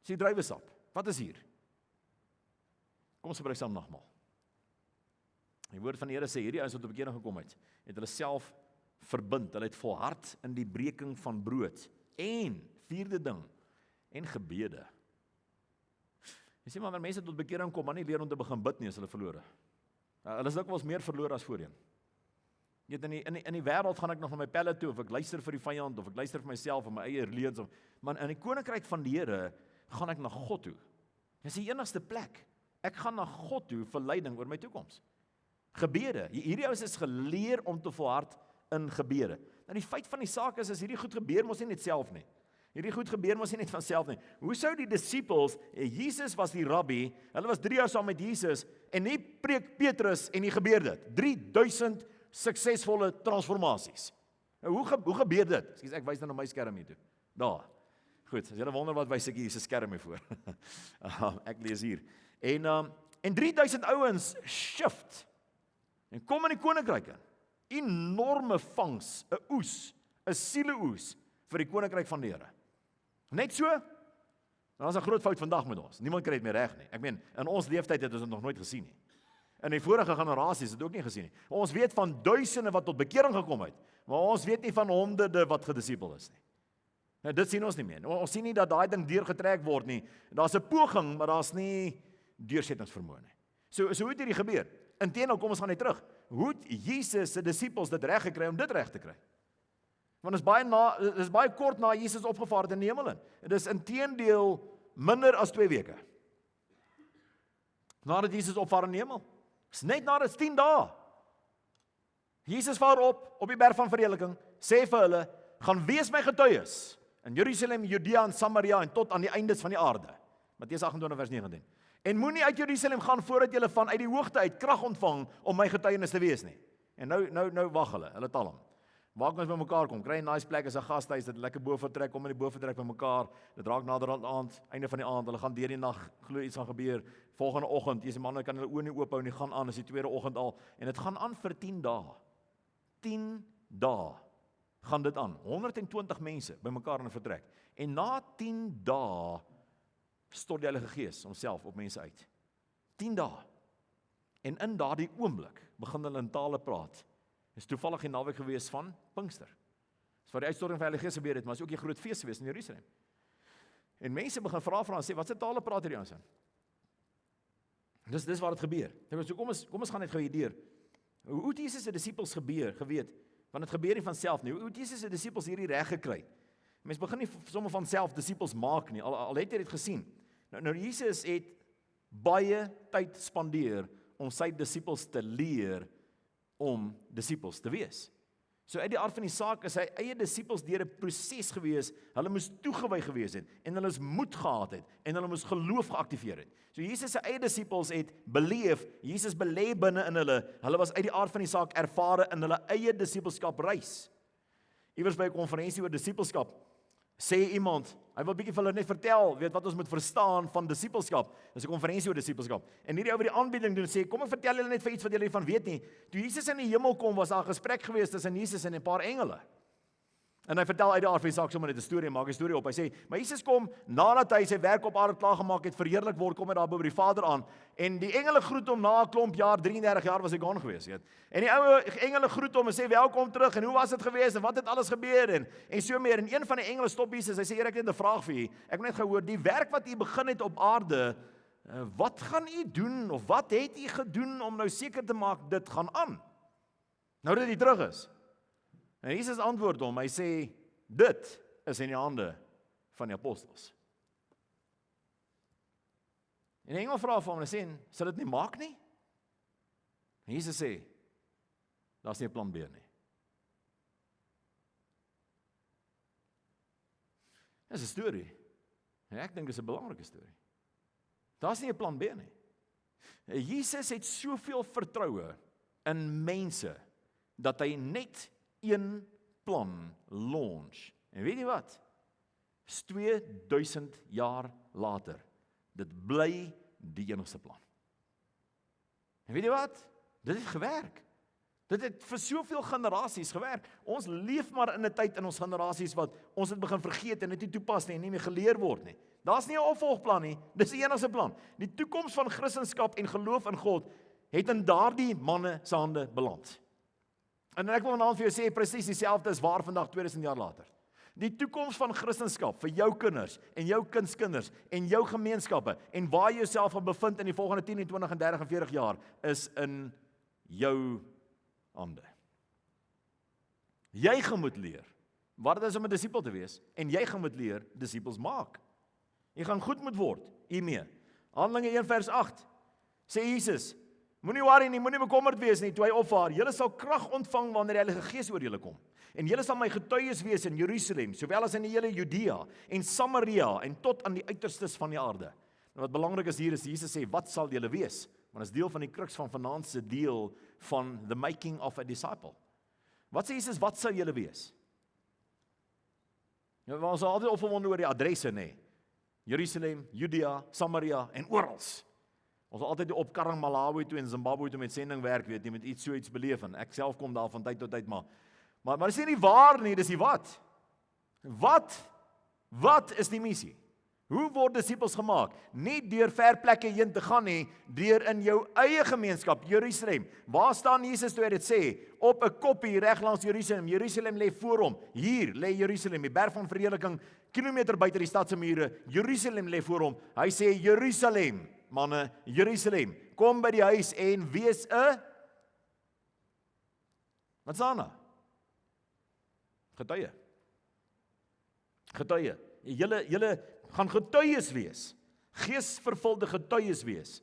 Dis die druiwesap. Wat is hier? Kom ons gebruik saam nagmaal. Die woord van die Here sê, hierdie ouens wat tot bekering gekom het hulle self verbind, hulle het volhard in die breking van brood, en, vierde ding, en gebede. Jy sê maar, wanneer mense tot bekering kom, maar nie leer om te begin bid nie, as hulle verlore. Hulle is dikwels meer verlore as voorheen. Jy weet, in die wêreld gaan ek nog na my pelle toe, of ek luister vir die vyand, of ek luister vir myself, of my eie leuns, maar in die koninkryk van die Here, gaan ek na God toe. Dit is die enigste plek. Ek gaan na God toe vir leiding oor my toekoms. Gebede. Hierdie ouens is geleer om te volhard in gebede. Nou die feit van die saak is, as hierdie goed gebeur, mos nie net self nie. Hierdie goed gebeur mos nie net van self nie. Hoe sou die disippels, Jesus was die rabbi, hulle was 3 jaar saam met Jesus, en nie preek Petrus en nie gebeur dit. 3000 suksesvolle transformasies. Nou, hoe gebeur dit? Ekskuus, ek wys nou na my skerm hier toe. Daar. Goed, as julle wonder wat wys ek hier se skerm hier voor. Ek lees hier. En 3000 ouens shift en kom in die koninkryk in. Enorme vangs, 'n oes, 'n sieleoes vir die koninkryk van die Here. Net so, dan is 'n groot fout vandag met ons. Niemand kry dit meer reg nie. Ek meen, in ons leeftyd het ons dit nog nooit gesien nie. In die vorige generasies het dit ook nie gesien nie. Ons weet van duisende wat tot bekering gekom het, maar ons weet nie van honderde wat gedisipel is nie. Nou, dit sien ons nie meer. Ons sien nie dat daai ding deurgetrek word nie. Daar's 'n poging, maar daar's nie deursettingsvermoë nie. So hoe het hierdie gebeur? Inteendeel, kom ons gaan net terug. Hoe het Jesus se disippels dit reg gekry om dit reg te kry? Want dit is baie kort na Jesus opgevaar het in die hemel in. Dit is inteendeel minder as 2 weke. Nadat Jesus opvaar in die hemel. Dis net nadat 10 dae. Jesus vaar op die berg van verheerliking, sê vir hulle, gaan wees my getuies in Jerusalem, Judea en Samaria en tot aan die eindes van die aarde. Matteus 28 vers 19. En moenie uit Jerusalem gaan voordat julle vanuit die hoogte uit krag ontvang om my getuienis te wees nie. En nou wag hulle tal hom. Waar kan ons by mekaar kom? Kry 'n nice plek as 'n gastehuis, dit lekker bofortrek, kom in die bofortrek by mekaar. Dit raak nader aan aand, einde van die aand. Hulle gaan deur die nag, glo iets gaan gebeur. Volgende oggend, jy sê manne kan hulle oë nie oop hou nie, gaan aan, is die tweede oggend al en dit gaan aan vir 10 dae. 10 dae gaan dit aan. 120 mense by mekaar in 'n vertrek. En na 10 dae stort die Heilige Gees homself op mense uit. 10 dae. En in daardie oomblik begin hulle in tale praat. Is toevallig die naweek gewees van Pinkster. Dis waar die uitstorting van die Heilige Gees gebeur het, maar is ook 'n groot fees gewees in Jerusalem. En mense begin vra en sê, wat se tale praat hierdie ouens in? Dis waar dit gebeur. So kom ons gaan net gou hier deur. Hoe het Jesus se disippels geweet? Want dit gebeur nie van self nie. Hoe het Jesus se disippels hierdie reg gekry? Mense begin nie sommer van self disippels maak nie. Al het jy dit gesien. Nou Jesus het baie tyd spandeer om sy disippels te leer om disippels te wees. So uit die aard van die saak is sy eie disippels deur 'n proses gewees. Hulle moes toegewy gewees het en hulle moes moed gehad het en hulle moes geloof geaktiveer het. So Jesus se eie disippels het beleef, Jesus belê binne in hulle. Hulle was uit die aard van die saak ervare in hulle eie disippelskap reis. Iewers by 'n konferensie oor disippelskap sê iemand, hy wil bietjie vir hulle net vertel, weet wat ons moet verstaan van disippelskap. Dis 'n konferensie oor disippelskap. En hierdie ou wat die aanbieding doen sê, kom ek vertel julle net vir iets wat julle nie van weet nie. Toe Jesus in die hemel kom, was daar 'n gesprek gewees tussen Jesus en 'n paar engele. En hy vertel uit die aard van die saak sommer net 'n storie, maak 'n storie op. Hy sê, maar Jesus kom nadat hy sy werk op aarde klaar gemaak het, verheerlik word, kom hy daar by die Vader aan. En die engele groet hom na 'n klomp jaar, 33 jaar was hy gone gewees, weet. En die ou engele groet hom en sê welkom terug en hoe was dit gewees en wat het alles gebeur en so meer. En een van die engele stop Jesus, hy sê Here, ek het net 'n vraag vir u. Ek wil net gehoor die werk wat u begin het op aarde, wat gaan u doen of wat het u gedoen om nou seker te maak dit gaan aan? Nou dat hy terug is. En Jesus antwoord hom, hy sê, dit is in die hande van die apostels. En die engel vra vir hom en sê, sal dit nie maak nie? En Jesus sê, daar's nie 'n plan B nie. Dis 'n storie. En ek dink dis 'n belangrike storie. Daar's nie 'n plan B nie. Jesus het soveel vertroue in mense dat hy net een plan launch. En weet jy wat? 2000 jaar later. Dit bly die enigste plan. En weet jy wat? Dit het gewerk. Dit het vir soveel generasies gewerk. Ons leef maar in 'n tyd in ons generasies wat ons het begin vergeet en dit nie toepas nie en nie meer geleer word nie. Daar's nie 'n opvolgplan nie, dis die enigste plan. Die toekoms van Christendom en geloof in God het in daardie manne se hande beland. En ek wil vanaand vir jou sê, presies dieselfde is waar vandag 2000 jaar later. Die toekoms van Christendom vir jou kinders en jou kindskinders en jou gemeenskappe en waar jy jouself gaan bevind in die volgende 10 en 20 en 30 en 40 jaar is in jou hande. Jy gaan moet leer wat dit is om 'n disipel te wees en jy gaan moet leer disipels maak. Jy gaan goed moet word hiermee. Handelinge 1 vers 8 sê Jesus, moenie worry nie, moenie bekommerd wees nie toe hy opvaar. Julle sal krag ontvang wanneer die Heilige Gees oor julle kom. En julle sal my getuies wees in Jerusalem, sowel as in die hele Judea en Samaria en tot aan die uiterstes van die aarde. En wat belangrik is hier is Jesus sê, wat sal julle wees? Want dit is deel van die kruks van vanaand se deel van the making of a disciple. Wat sê Jesus, wat sal julle wees? Nou, ons is altyd opgewonde oor die adresse, nê. Jerusalem, Judea, Samaria en oral. Ons is altyd op karring Malawi toe en Zimbabwe toe met sending werk, weet jy, met iets so iets beleef en ek self kom daar van tyd tot tyd, maar dis nie waar nie, dis die wat. Wat is die missie? Hoe word disippels gemaak? Nie deur ver plekke heen te gaan nie, deur in jou eie gemeenskap, Jerusalem. Waar staan Jesus toe hy dit sê? Op 'n koppie reg langs Jerusalem. Jerusalem lê voor hom. Hier lê Jerusalem, die berg van verheerliking, kilometer buite die stad se mure. Jerusalem lê voor hom. Hy sê Jerusalem, manne, Jerusalem, kom by die huis en wees 'n wat staan daar? Getuie. Julle gaan getuies wees. Geesvervulde getuies wees.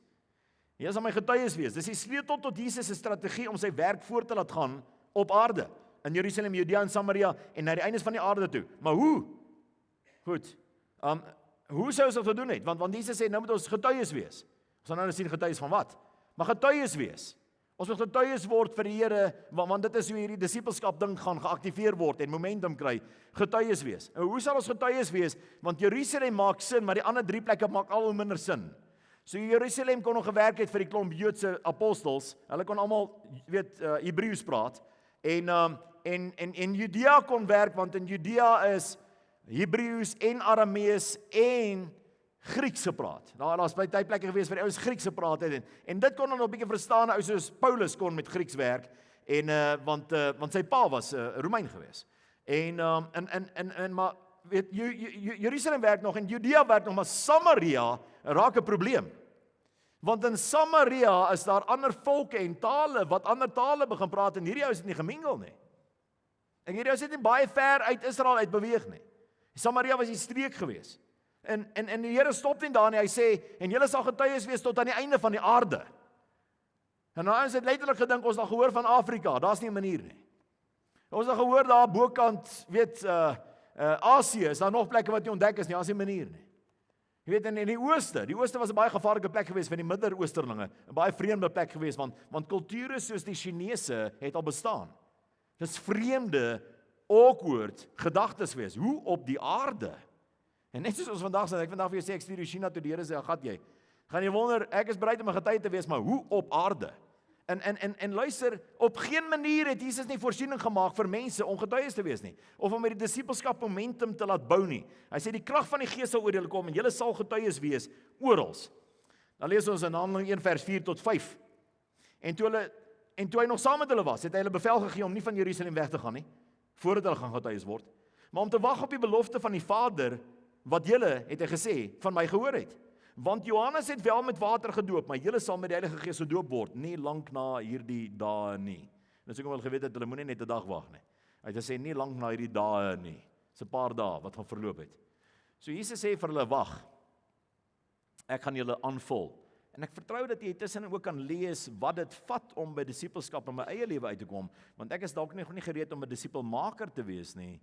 Jy sal my getuies wees. Dis die sleutel tot Jesus se strategie om sy werk voort te laat gaan op aarde. In Jerusalem, Judea en Samaria en na die eindes van die aarde toe. Maar hoe? Goed. Hoe sou ons dit gedoen het? Want Jesus sê nou moet ons getuies wees. Ons gaan nou sien getuies van wat? Maar getuies wees. Ons moet getuies word vir die Here, want dit is hoe hierdie disipelskap ding gaan geaktiveer word en momentum kry. Getuies wees. En hoe sal ons getuies wees? Want Jerusalem maak sin, maar die ander 3 plekke maak al hoe minder sin. So Jerusalem kon nog gewerk het vir die klomp Joodse apostels. Hulle kon almal Hebreëus praat. En Judea kon werk want in Judea is Hebreëus en Aramees en Grieks gepraat. Daar's baie plekke gewees waar die ouens Grieks gepraat het en dit kon dan 'n bietjie verstaan, ou soos Paulus kon met Grieks werk en want sy pa was Romein gewees. Maar weet Jerusalem werk nog en Judea werk nog, maar Samaria raak 'n probleem. Want in Samaria is daar ander volke en tale wat ander tale begin praat en hierdie ouens het nie gemingel nie. En hierdie ouens het nie baie ver uit Israel uit beweeg nie. Samaria was die streek gewees. En die Here stop nie daar nie, hy sê, en julle sal getuies wees tot aan die einde van die aarde. En nou ons het letterlik gedink, ons het gehoor van Afrika, daar's nie 'n manier nie. Ons het gehoor daar bokant, Asië, is daar nog plekke wat nie ontdek is nie, daar's nie 'n manier nie. Jy weet, in die ooste was 'n baie gevaarlike plek gewees vir die Midde-Oosterlinge, 'n baie vreemde plek gewees, want kulture soos die Chinese het al bestaan. Dis vreemde, awkward gedagtes wees, hoe op die aarde? En net soos ons vandag sê, ek vandag vir jou sê, ek stuur jou China toe, die Here sê, gat jy. Gaan jy wonder, ek is bereid om 'n getuie te wees, maar hoe op aarde? En luister, op geen manier het Jesus nie voorsiening gemaak vir mense om getuies te wees nie, of om met die disipelskap momentum te laat bou nie. Hy sê, die krag van die Gees sal oor julle kom, en julle sal getuies wees, oral. Dan lees ons in Handelinge 1 vers 4 tot 5. En toe hy nog saam met hulle was, het hy hulle bevel gegee om nie van Jerusalem weg te gaan nie, voordat hulle gaan getuies word, maar om te wag op die belofte van die Vader, wat julle, het hy gesê, van my gehoor het. Want Johannes het wel met water gedoop, maar julle sal met die Heilige Gees gedoop word, nie lank na hierdie dae nie. Dis hoekom hulle geweet het, hulle moenie net 'n dag wag nie. Hy het gesê, nie lank na hierdie dae nie. Dis 'n paar dae wat gaan verloop het. So Jesus sê vir hulle, wag, ek gaan julle aanvul. En ek vertrou dat jy tussen ook kan lees wat dit vat om by disipelskap in my eie lewe uit te kom, want ek is dalk nie gereed om 'n disipelmaker te wees nie.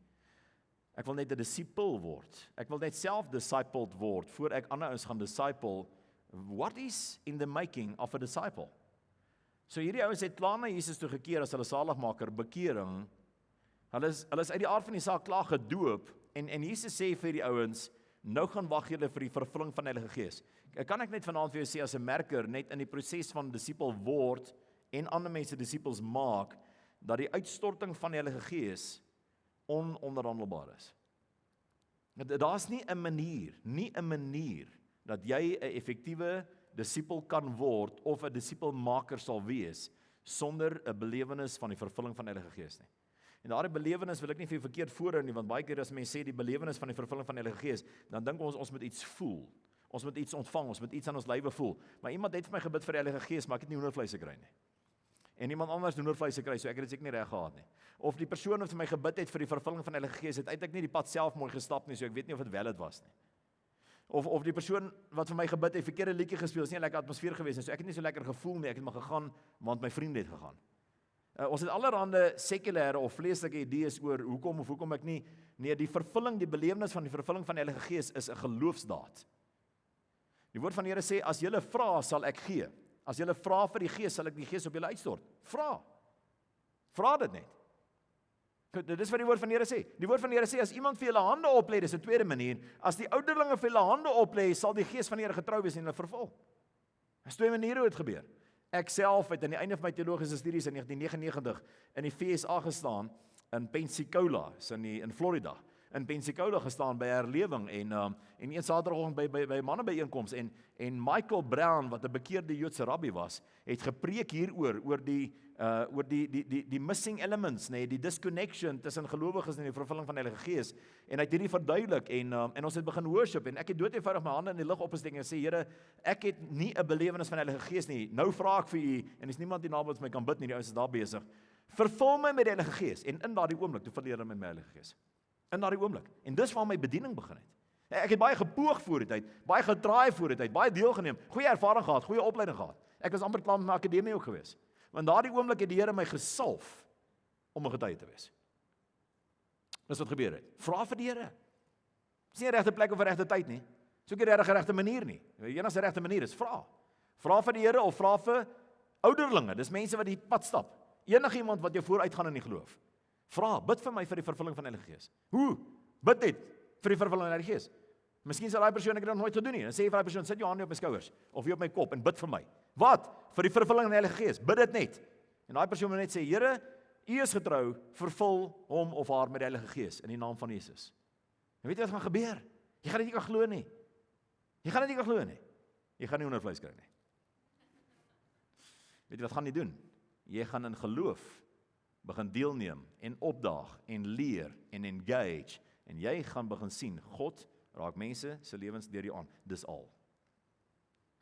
Ek wil net 'n disipel word. Ek wil net self discipled word, voor ek ander ouens gaan disciple. What is in the making of a disciple? So hierdie ouens het klaar na Jesus toe gekeer as hulle saligmaker, bekering. Hulle is uit die aard van die saak klaar gedoop, en Jesus sê vir die ouens, nou gaan wag julle vir die vervulling van die Heilige Gees. Kan ek net vanaand vir jou sê as 'n merker, net in die proses van disipel word, en ander mense disipels maak, dat die uitstorting van die Heilige Gees ononderhandelbaar is. Daar's nie 'n manier dat jy 'n effektiewe disipel kan word of 'n disipelmaker sal wees sonder 'n belewenis van die vervulling van die Heilige Gees nie. En daardie belewenis wil ek nie vir jou verkeerd voorhou nie, want baie keer as mense sê die belewenis van die vervulling van die Heilige Gees, dan dink ons moet iets voel. Ons moet iets ontvang, ons moet iets aan ons lywe voel. Maar iemand het vir my gebid vir die Heilige Gees, maar ek het nie hoendervleis gekry nie. En iemand anders hoendervleis gekry, so ek het dit seker nie reg gehad nie. Of die persoon wat vir my gebid het vir die vervulling van die Heilige Gees, het eintlik nie die pad self mooi gestap nie, so ek weet nie of dit wel dit was nie. Of die persoon wat vir my gebid het, verkeerde liedjie gespeel, is nie 'n lekker atmosfeer gewees nie, so ek het nie so lekker gevoel nie, ek het maar gegaan, want my vriend het gegaan. Ons het allerhande sekulêre of vleeslike idees oor hoekom ek nie, nee, die vervulling, die belewenis van die vervulling van die Heilige Gees is 'n geloofsdaad. Die woord van die Here sê, as julle vra, sal ek gee. As julle vra vir die Gees, sal ek die Gees op julle uitstort. Vra dit net. Dit is wat die woord van die Here sê. Die woord van die Here sê, as iemand vir julle hande oplê, dis 'n tweede manier, as die ouderlinge vir julle hande oplê, sal die Gees van die Here getrou wees en hulle vervul. Dis twee maniere hoe dit gebeur. Ek self het aan die einde van my teologiese studies in 1999 in die FSA gestaan, in Pensacola, in Florida. In Pensacola gestaan by herlewing en een Saterdagoggend by mannebyeenkoms en Michael Brown, wat 'n bekeerde Joodse rabbi was, het gepreek hieroor oor die missing elements, nee, die disconnection tussen gelowiges en die vervulling van die Heilige Gees, en hy het hierdie verduidelik en ons het begin worship en ek het doodeenvoudig my hande in die lug opgesteek en sê, Here, ek het nie 'n belewenis van die Heilige Gees nie. Nou vra ek vir u en is niemand die naam wat my kan bid nie, die ouens is daar besig. Vervul my met die Heilige Gees en in daardie oomblik toe verleer hy my Heilige Gees. In daardie oomblik. En dis waar my bediening begin het. Ek het baie gepoog voor die tyd, baie gedraai voor die tyd, baie deelgeneem, goeie ervaring gehad, goeie opleiding gehad. Ek was amper klaar met my akademie ook gewees. Want daardie oomblik het die Here my gesalf om 'n getuie te wees. Dis wat gebeur het. Vra vir die Here. Dis nie 'n regte plek of 'n regte tyd nie. Dis ook nie die regte manier nie. Die enigste regte manier is vra. Vra vir die Here of vra vir ouderlinge. Dis mense wat die pad stap. Enigiemand wat jou vooruitgaan in die geloof. Vra, bid vir my vir die vervulling van die Heilige Gees. Hoe? Bid net vir die vervulling van die Heilige Gees. Miskien sal daai persoon ek dit nog nooit gedoen nie. Dan sê jy vir daai persoon, sit jou hande op my skouers of hier op my kop en bid vir my. Wat? Vir die vervulling van die Heilige Gees. Bid dit net. En daai persoon moet net sê, Here, U is getrou, vervul hom of haar met die Heilige Gees in die naam van Jesus. En weet jy wat gaan gebeur? Jy gaan dit nie kan glo nie. Jy gaan dit nie kan glo nie. Jy gaan nie hoendervleis kry nie. Weet jy wat gaan jy doen? Jy gaan in geloof begin deelneem en opdaag en leer en engage en jy gaan begin sien, God raak mense se lewens deur die aan. Dis al.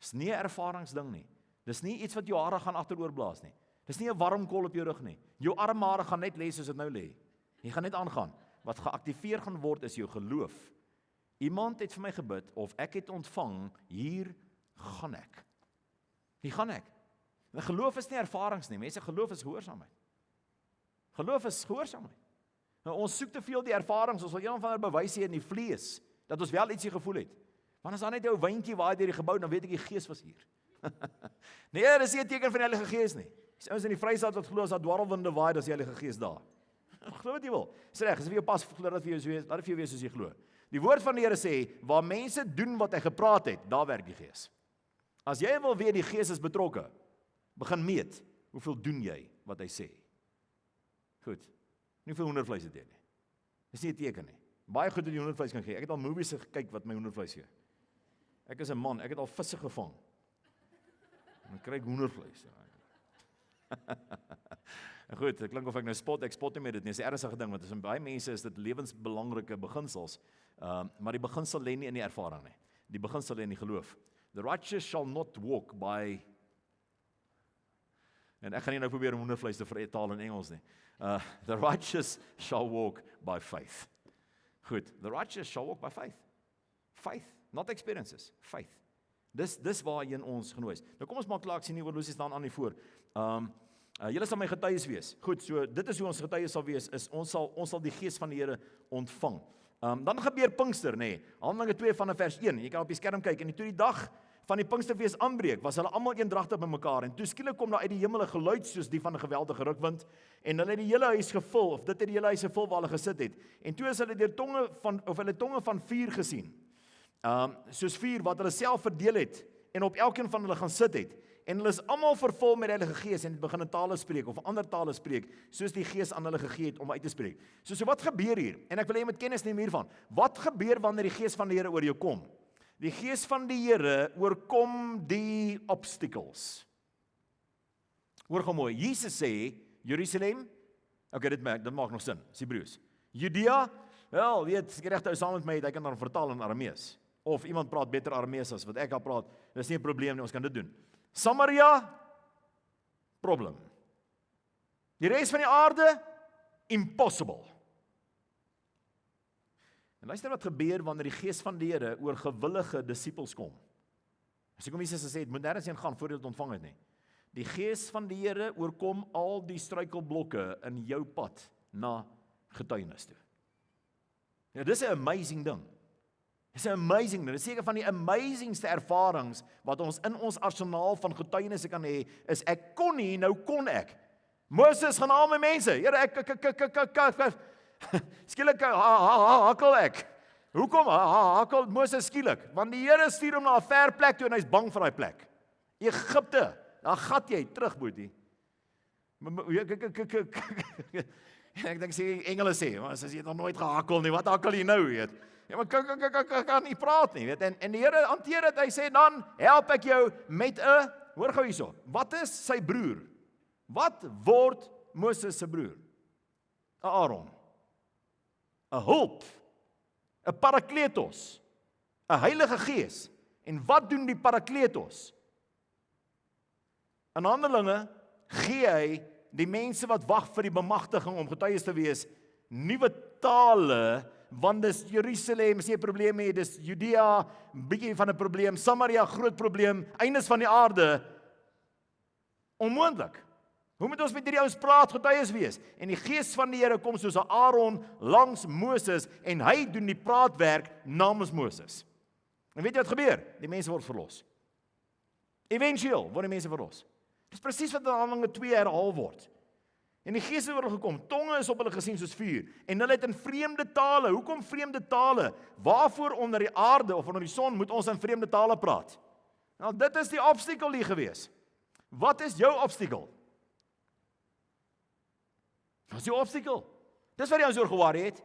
Dis nie 'n ervaringsding nie. Dis nie iets wat jou hare gaan agteroor blaas nie. Dis nie 'n warm kol op jou rug nie. Jou armhare gaan net lê soos dit nou lê. Jy gaan net aangaan. Wat geaktiveer gaan word is jou geloof. Iemand het vir my gebid of ek het ontvang, hier gaan ek. Hier gaan ek. En geloof is nie ervarings nie. Mense, geloof is gehoorsaamheid. Geloof is gehoorsaamheid. Nou, ons soek te veel die ervarings, ons wil een of ander bewys hê in die vlees, dat ons wel ietsie gevoel het. Want as daar net jou wyntjie waai deur die gebou, dan weet ek die Gees was hier. Nee, dis nie 'n teken van die Heilige Gees nie. Dis ouens in die Vrystaat wat glo as daar dwarrelwinde waai, dis die Heilige Gees daar. Glo wat jy wil. Dis reg, as vir jou pas glo dat vir jou wees, laat dit vir jou wees soos jy glo. Die woord van die Here sê, waar mense doen wat hy gepraat het, daar werk die Gees. As jy wil weet die Gees is betrokke, begin meet, hoeveel doen jy wat hy sê? Goed, nie veel hoendervleis het jy nie. Dis nie 'n teken nie. Baie goed dat jy hoendervleis kan gee. Ek het al movies gekyk wat my hoendervleis gee. Ek is 'n man, ek het al visse gevang. En dan kry ek hoendervleis. Goed, dit klink of ek nou spot, ek spot nie met dit nie. Dis 'n ernstige ding, want vir baie mense is dit lewensbelangrike beginsels. Maar die beginsel lê nie in die ervaring nie. Die beginsel lê in die geloof. The righteous shall not walk by. En ek gaan nie nou probeer om hoendervleis te vertaal in Engels nie. The righteous shall walk by faith. Goed, the righteous shall walk by faith. Faith, not experiences, faith. Dis waarheen ons genooi is. Nou kom ons maak klaar, ek sien nie horlosie staan aan die voor. Julle sal my getuies wees. Goed, so dit is hoe ons getuies sal wees, is ons sal die Gees van die Here ontvang. Dan gebeur Pinkster, nê. Handelinge 2 vanaf vers 1. Jy kan op die skerm kyk en toe die dag van die Pinksterfees aanbreek, was hulle almal eendragtig by mekaar en toe skielik kom daar uit die hemel 'n geluid soos die van 'n geweldige rukwind en hulle het die hele huis gevul, of dit het die hele huis gevul waar hulle gesit het. En toe is hulle deur tonge van vuur gesien. Soos vuur wat hulle self verdeel het en op elkeen van hulle gaan sit het. en hulle is almal vervul met die Heilige Gees en het begin in tale spreek of ander tale spreek, soos die Gees aan hulle gegee het om uit te spreek. So wat gebeur hier? En ek wil hê jy moet kennis neem hiervan. Wat gebeur wanneer die Gees van die Here oor jou kom? Die Gees van die Here oorkom die obstacles. Hoor gou mooi, Jesus sê, Jerusalem, okay, dit maak nog sin, is Hebreëus. Judea, wel, weet, as jy regte ou saam met my het, hy kan dan vertaal in Aramees. Of iemand praat beter Aramees as wat ek al praat, dis nie 'n probleem nie, ons kan dit doen. Samaria, problem. Die res van die aarde, impossible. En luister wat gebeur wanneer die Gees van die Here oor gewillige disippels kom. As ek kom Jesus gesê het, moet nêrens heen gaan voordat jy dit ontvang het nie. Die Gees van die Here oorkom al die struikelblokke in jou pad na getuienis toe. Ja, dis 'n amazing ding. Dis 'n amazing ding. Dis seker van die amazingste ervarings wat ons in ons arsenaal van getuienisse kan hê, is ek kon nie, nou kon ek. Moses gaan al my mense. Here, ek skielik hakkel ek. Hoekom hakkel Moses skielik? Want die Here stuur hom na 'n ver plek toe en hy's bang vir daai plek. Egipte, daar gat jy terug, boetie. Ek dink sê engele sê, maar as jy nog nooit gehakkel nie, wat hakkel jy nou, weet? Ja, maar kan nie praat nie, weet? En die Here hanteer dit. Hy sê dan help ek jou met 'n, hoor gou hierso. Wat is sy broer? Wat word Moses se broer? 'n Aaron. 'n hulp, 'n parakletos, 'n Heilige Gees. En wat doen die parakletos? In Handelinge gee hy die mense wat wag vir die bemagtiging om getuies te wees, nuwe tale, want dis Jerusalem, is nie 'n probleem nie, dis Judea, bietjie van 'n probleem, Samaria, groot probleem, eindes van die aarde, onmoontlik. Hoe moet ons met hierdie ouens praat, getuies wees? En die Gees van die Here kom soos 'n Aaron langs Moses, en hy doen die praatwerk namens Moses. En weet jy wat gebeur? Die mense word verlos. Eventueel word die mense verlos. Dis presies wat in Handelinge 2 herhaal word. En die Gees het oor hulle gekom, tonge is op hulle gesien soos vuur, en hulle het in vreemde tale. Hoekom vreemde tale? Waarvoor onder die aarde of onder die son moet ons in vreemde tale praat? Nou, dit is die obstakel hier gewees. Wat is jou obstakel? Wat is jou obstakel? Dis wat jy ons oor geworry het.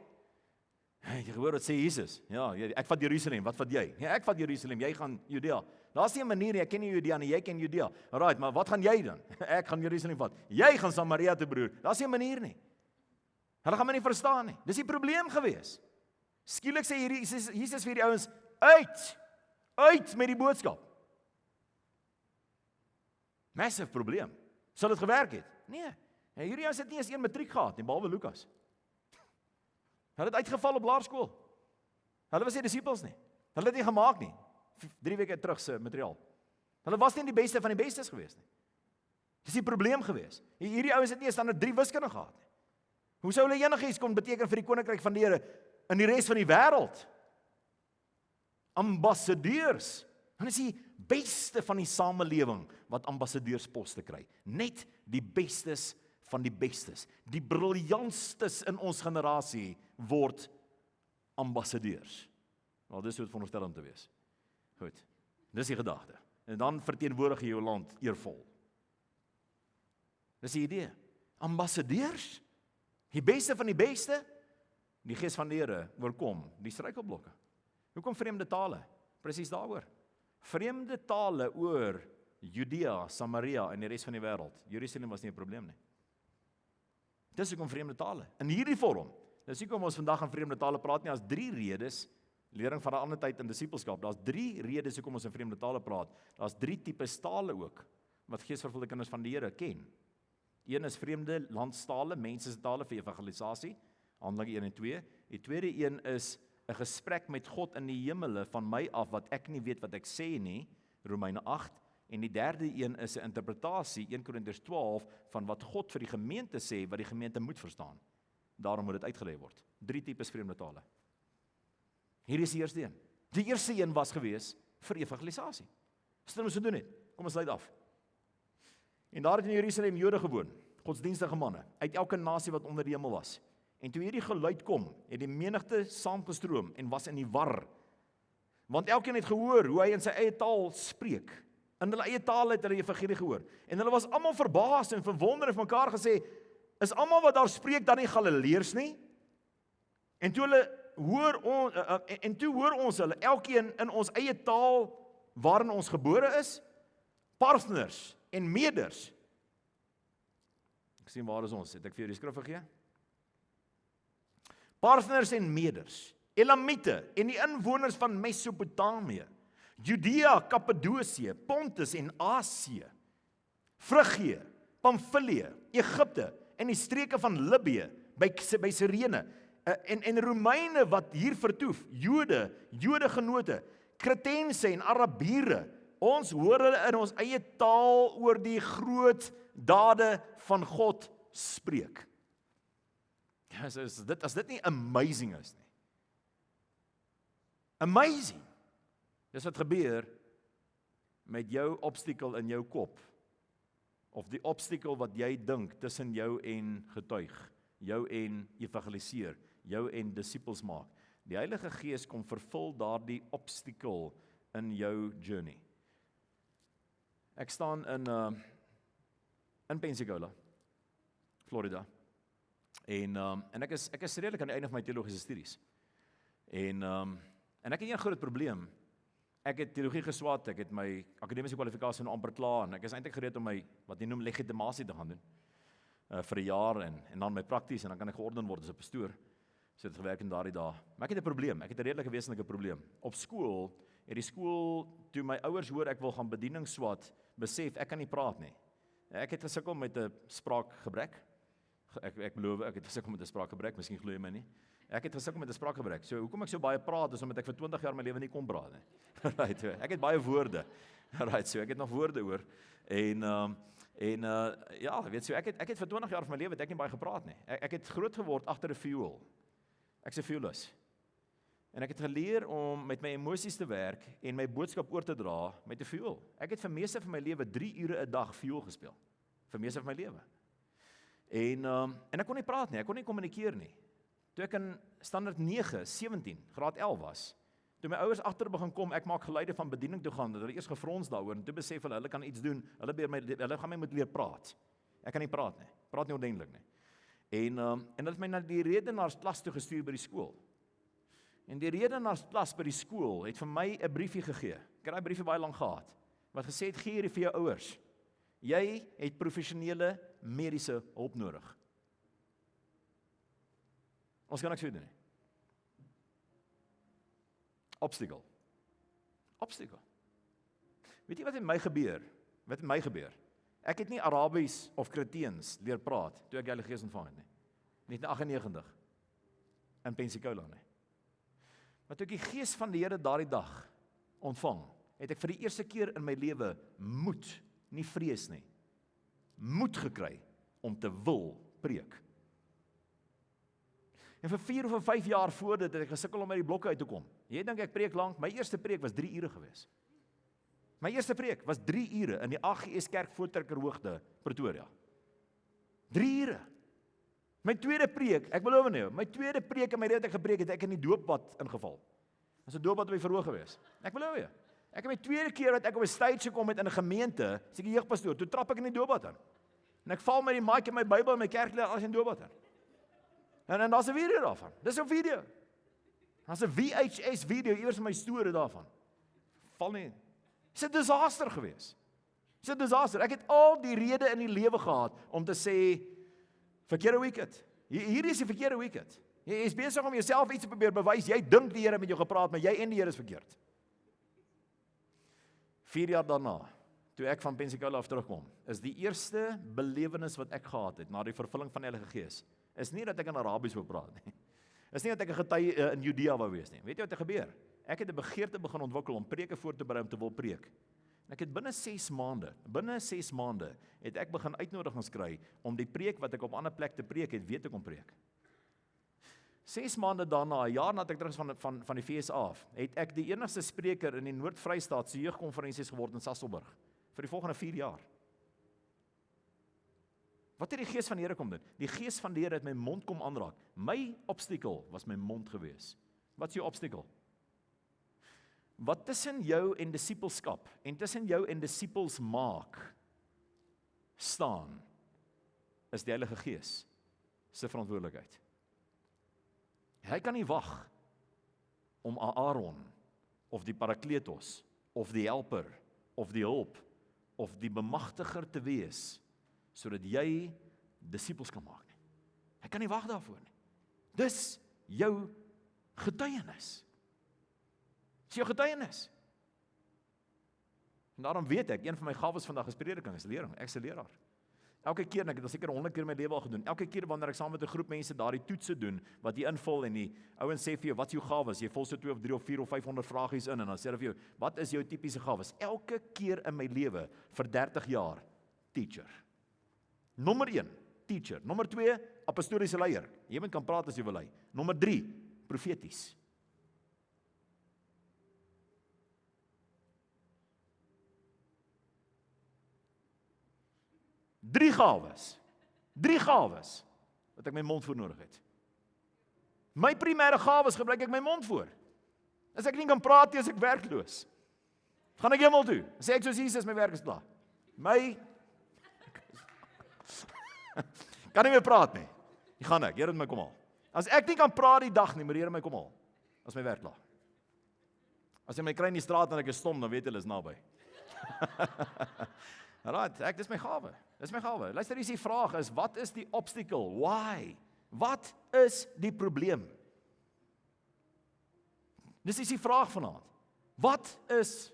Jy gehoor wat sê Jesus? Ja, ek vat Jerusalem, wat vat jy? Ja, ek vat Jerusalem, jy gaan Judea. Daar's nie 'n manier nie, ek ken nie Judea nie, jy ken Judea. Alright, maar wat gaan jy dan? Ek gaan Jerusalem vat. Jy gaan Samaria toe, broer. Daar's nie 'n manier nie. Hulle gaan my nie verstaan nie. Dis die probleem gewees. Skielik sê hierdie Jesus vir die ouens, uit met die boodskap. Massive probleem. Sal dit gewerk het? Nee. En hierdie ouens het nie eens 1 matriek gehad nie, behalwe Lukas. Hulle het uitgeval op laerskool. Hulle was nie disippels nie. Hulle het nie gemaak nie. 3 weke terug se materiaal. Hulle was nie die beste van die bestes gewees nie. Dis die probleem gewees. Hierdie ouens het nie eens standaard 3 wiskunde gehad nie. Hoe sou hulle enigiets kon beteken vir die koninkryk van die Here in die res van die wêreld? Ambassadeurs. Hulle is die beste van die samelewing wat ambassadeursposte kry. Net die bestes van die bestes. Die briljantstes in ons generasie word ambassadeurs. Nou, dis hoe dit veronderstel om te wees. Goed, dis die gedagte. En dan verteenwoordig jy jou land eervol. Dis die idee. Ambassadeurs, die beste van die beste, die Gees van die Here oorkom die struikelblokke. Hoekom vreemde tale? Presies daaroor. Vreemde tale oor Judea, Samaria en die res van die wêreld. Jerusalem was nie 'n probleem nie. Dis hoekom vreemde tale. In hierdie vorm. Dis hoekom ons vandag aan vreemde tale praat nie, as 3 redes. Lering van 'n ander tyd in disippelskap. Daar's 3 redes hoekom ons in vreemde tale praat. Daar's 3 tipes tale ook wat geesvervulde kinders van die Here ken. Een is vreemde landstale, mense se tale vir evangelisasie, Handelinge 1 en 2. Die tweede een is 'n gesprek met God in die hemele van my af wat ek nie weet wat ek sê nie, Romeine 8. En die derde een is 'n interpretasie, 1 Korintiërs 12, van wat God vir die gemeente sê, wat die gemeente moet verstaan. Daarom moet dit uitgelê word. 3 tipes vreemde tale. Hier is die eerste een. Die eerste een was gewees vir evangelisasie. Wat ons gedoen het. Kom ons sluit af. En daar het in Jerusalem Jode gewoon, godsdienstige manne, uit elke nasie wat onder die hemel was. En toe hierdie geluid kom, het die menigte saamgestroom en was in die war. Want elkeen het gehoor hoe hy in sy eie taal spreek. In hulle eie taal het hulle die evangelie gehoor. En hulle was almal verbaas en verwonder en vir mekaar gesê, is almal wat daar spreek dan nie Galileërs nie? En toe hoor ons hulle elkeen in ons eie taal waarin ons gebore is, partners en meders. Ek sien waar is ons? Het ek vir jou die skrif gegee? Partners en meders, Elamite en die inwoners van Mesopotamië, Judea, Kappadosie, Pontus en Asië, Frigië, Pamfilië, Egipte en die streke van Libië by Sirene, en Romeine wat hier vertoef, Jode genote, Kretense en Arabiere. Ons hoor hulle in ons eie taal oor die groot dade van God spreek. As dit nie amazing is nie. Amazing. Dis wat gebeur met jou obstakel in jou kop. Of die obstakel wat jy dink tussen jou en getuig, jou en evangeliseer, jou en disippels maak. Die Heilige Gees kom vervul daardie obstakel in jou journey. Ek staan in Pensacola, Florida. En ek is redelik aan die einde van my teologiese studies. En ek het een groot probleem. Ek het teologie geswat, ek het my akademiese kwalifikasie nou amper klaar, en ek is eintlik gereed om my, wat jy noem, legitimasie te gaan doen, vir 'n jaar, en dan my prakties, en dan kan ek georden word as 'n pastoor. So het gewerk in daardie dae. Maar ek het 'n probleem, ek het 'n redelike wesenlike probleem. Op skool, het die skool, toe my ouers hoor ek wil gaan bediening swat, besef, ek kan nie praat nie. Ek het gesukkel met 'n spraakgebrek. Ek beloof, ek het gesukkel met 'n spraakgebrek, miskien glo jy my nie. Ek het gesukkel met 'n spraakgebrek. So hoekom ek so baie praat is omdat ek vir 20 jaar my lewe nie kon praat nie. Right, so, ek het baie woorde. Right, so ek het nog woorde oor. Ja, weet so ek het vir 20 jaar van my lewe ek nie baie gepraat nie. Ek het groot geword agter 'n viool. Ek's 'n violis. En ek het geleer om met my emosies te werk en my boodskap oor te dra met 'n viool. Ek het vir meeste van my lewe 3 ure 'n dag viool gespeel. Vir meeste van my lewe. En ek kon nie praat nie, ek kon nie kommunikeer nie. Toe ek in standaard 9, 17, graad 11 was, toe my ouers agter begin kom, ek maak geluide van bediening toe gaan, dat hulle eers gefrons daaroor, en toe besef hulle kan iets doen, hulle gaan my moet leer praat. Ek kan nie praat nie, praat nie ordentlik nie. En hulle het my na die redenaarsklas toe gestuur by die skool. En die redenaarsklas by die skool het vir my 'n briefie gegee. Ek het daai briefie baie lank gehad, wat gesê het, gee hierdie vir jou ouers. Jy het professionele mediese hulp nodig. Ons kan niks doen nie. Obstacle. Weet jy wat met my gebeur? Wat met my gebeur? Ek het nie Arabies of Kreteens leer praat toe ek die Heilige Gees ontvang het nie. Nie in 98 in Pensacola nie. Maar toe ek die Gees van die Here daardie dag ontvang, het ek vir die eerste keer in my lewe moed, nie vrees nie, moed gekry om te wil preek. En vir 4 of 5 jaar voor dit het ek gesukkel om uit die blokke uit te kom. Jy dink ek preek lank, my eerste preek was 3 ure gewees. My eerste preek was 3 ure in die AGS Kerk Voortrekkerhoogte, Pretoria. 3 ure. My tweede preek, ek beloof nie, my tweede preek in my lewe wat ek gepreek het, ek in die doopbad ingeval. Dit is 'n doopbad op die verhoog gewees. Ek beloof jy. Ek het my tweede keer wat ek op 'n stage gekom het in 'n gemeente, seker jeugpastoor, toe trap ek in die doopbad in. En ek val met die mic en my Bybel en my kerkleer as in doopbad in. En daar's 'n video daarvan. Dis 'n video. Daar's 'n VHS video iewers in my storie daarvan. Val nie. Dis 'n disaster gewees. Dis 'n disaster. Ek het al die rede in die lewe gehad om te sê verkeerde wicket. Hier is die verkeerde wicket. Jy is besig om jouself iets te probeer bewys. Jy dink die Here met jou gepraat, maar jy en die Here is verkeerd. 4 jaar daarna, toe ek van Pensacola af terugkom, is die eerste belewenis wat ek gehad het na die vervulling van die Heilige Gees, is nie dat ek in Arabies wou praat nie. Is nie dat ek 'n getuie in Judea wou wees nie. Weet jy wat het gebeur? Ek het 'n begeerte begin ontwikkel om preke voor te berei om te wil preek. En ek het binne 6 maande het ek begin uitnodigings kry om die preek wat ek op 'n ander plek te preek het, weer te kom preek. 6 maande daarna, 'n jaar nadat ek terug is van die VS af, het ek die enigste spreker in die Noord-Vrystaat se jeugkonferensies geword in Sasolburg vir die volgende 4 jaar. Wat het die Gees van die Here kom doen? Die Gees van die Here het my mond kom aanraak. My obstakel was my mond gewees. Wat is jou obstakel? wat tussen jou en disippelskap en tussen jou en disippels maak staan, is die Heilige Gees se verantwoordelikheid. Hy kan nie wag om Aaron, of die Parakletos, of die helper, of die hulp, of die bemagtiger te wees, sodat jy disippels kan maak nie. Hy kan nie wag daarvoor nie. Dis jou getuienis. Dis jou getuienis. En daarom weet ek, een van my gawes vandag is prediking, is lering, ek is 'n leraar. Elke keer, en ek het al seker 100 keer in my lewe al gedoen, elke keer wanneer ek saam met 'n groep mense daardie toetse doen, wat jy invul en die ouens sê vir jou, wat is jou gawes? Jy vul so 2 of 3 of 4 of 500 vragies in, en dan sê hulle vir jou, wat is jou tipiese gawes? Elke keer in my lewe, vir 30 jaar, teacher. Nommer 1, teacher. Nommer 2, apostoliese leier. Jy kan praat as jy wil lei. Nommer 3, profeties. Drie gawes, wat ek my mond voor nodig het. My primêre gawes gebruik ek my mond voor. As ek nie kan praat nie, as ek werkloos. Gaan ek hemel toe, sê ek soos Jesus, my werk is klaar. Kan nie meer praat nie. Die gaan ek, Here het my kom haal. As ek nie kan praat die dag nie, moet die Here my kom haal. As my werk klaar. As jy my kry in die straat en ek is stom, dan weet hulle is naby. Right, dis my gawe. Dis my gawe. Luister, die vraag is, wat is die obstacle? Why? Wat is die probleem? Dis die vraag vanaand. Wat is,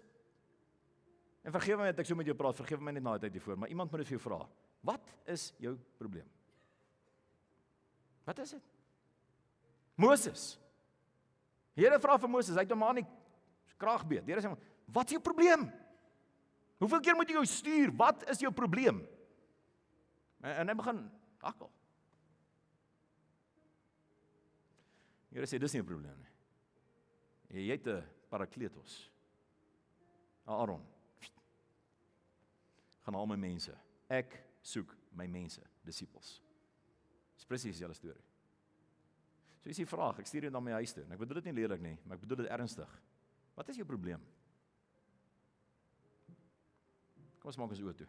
en vergewe my dat ek so met jou praat, vergewe my net na die tyd hiervoor, maar iemand moet dit vir jou vra. Wat is jou probleem? Wat is dit? Moses. Die Here vra vir Moses, hy het hom aan die kraagbeet. Die Here sê, wat is jou probleem? Hoeveel keer moet jy jou stuur? Wat is jou probleem? En hy begin hakkel. Die Here sê, dis nie 'n probleem nie. Jy het 'n Parakletos. Aaron. Gaan haal my mense. Ek soek my mense, disippels. Dis presies julle storie. So is die vraag, ek stuur jou na my huis toe. En ek bedoel dit nie lelik nie, maar ek bedoel dit ernstig. Wat is jou probleem? Kom ons maak ons oë toe.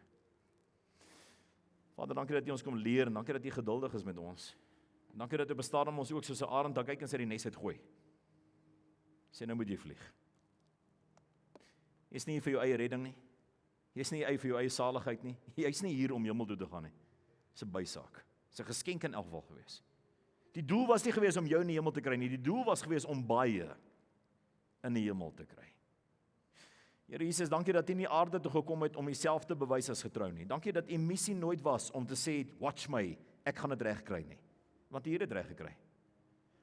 Vader, dankie dat U ons kom leer, en dankie dat U geduldig is met ons. En dankie dat U bestaan om ons ook soos 'n arend dan kyk en sy die nes uitgooi. Sê nou moet jy vlieg. Jy is nie hier vir jou eie redding nie. Jy is nie hier vir jou eie saligheid nie. Jy is nie hier om hemel toe te gaan nie. Dis 'n bysaak. Dis 'n geskenk in elk geval gewees. Die doel was nie gewees om jou in die hemel te kry nie. Die doel was gewees om baie in die hemel te kry. Here Jesus, dankie dat U nie aarde toe gekom het om Uself te bewys as getrou nie. Dankie dat U missie nooit was om te sê, watch my, ek gaan dit reg kry nie. Want U het dit reg gekry.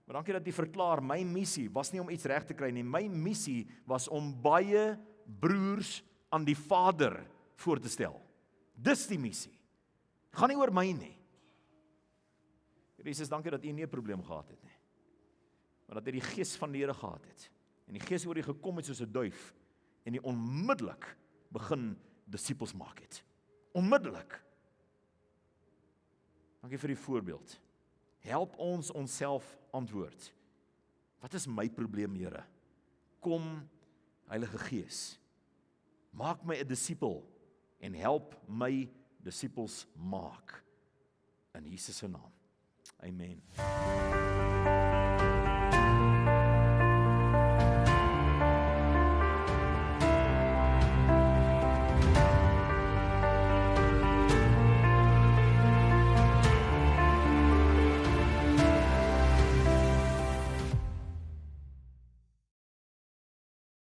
Maar dankie dat U verklaar, my missie was nie om iets reg te kry nie. My missie was om baie broers aan die Vader voor te stel. Dis die missie. Gaan nie oor my nie. Here Jesus, dankie dat U nie 'n probleem gehad het nie. Maar dat U die Gees van die Here gehad het. En die Gees oor U gekom het soos 'n duif. En die onmiddellik begin disippels maak het. Onmiddellik. Dankie vir die voorbeeld. Help ons onsself antwoord. Wat is my probleem, Here? Kom, Heilige Gees. Maak my 'n disipel en help my disippels maak. In Jesus se naam. Amen.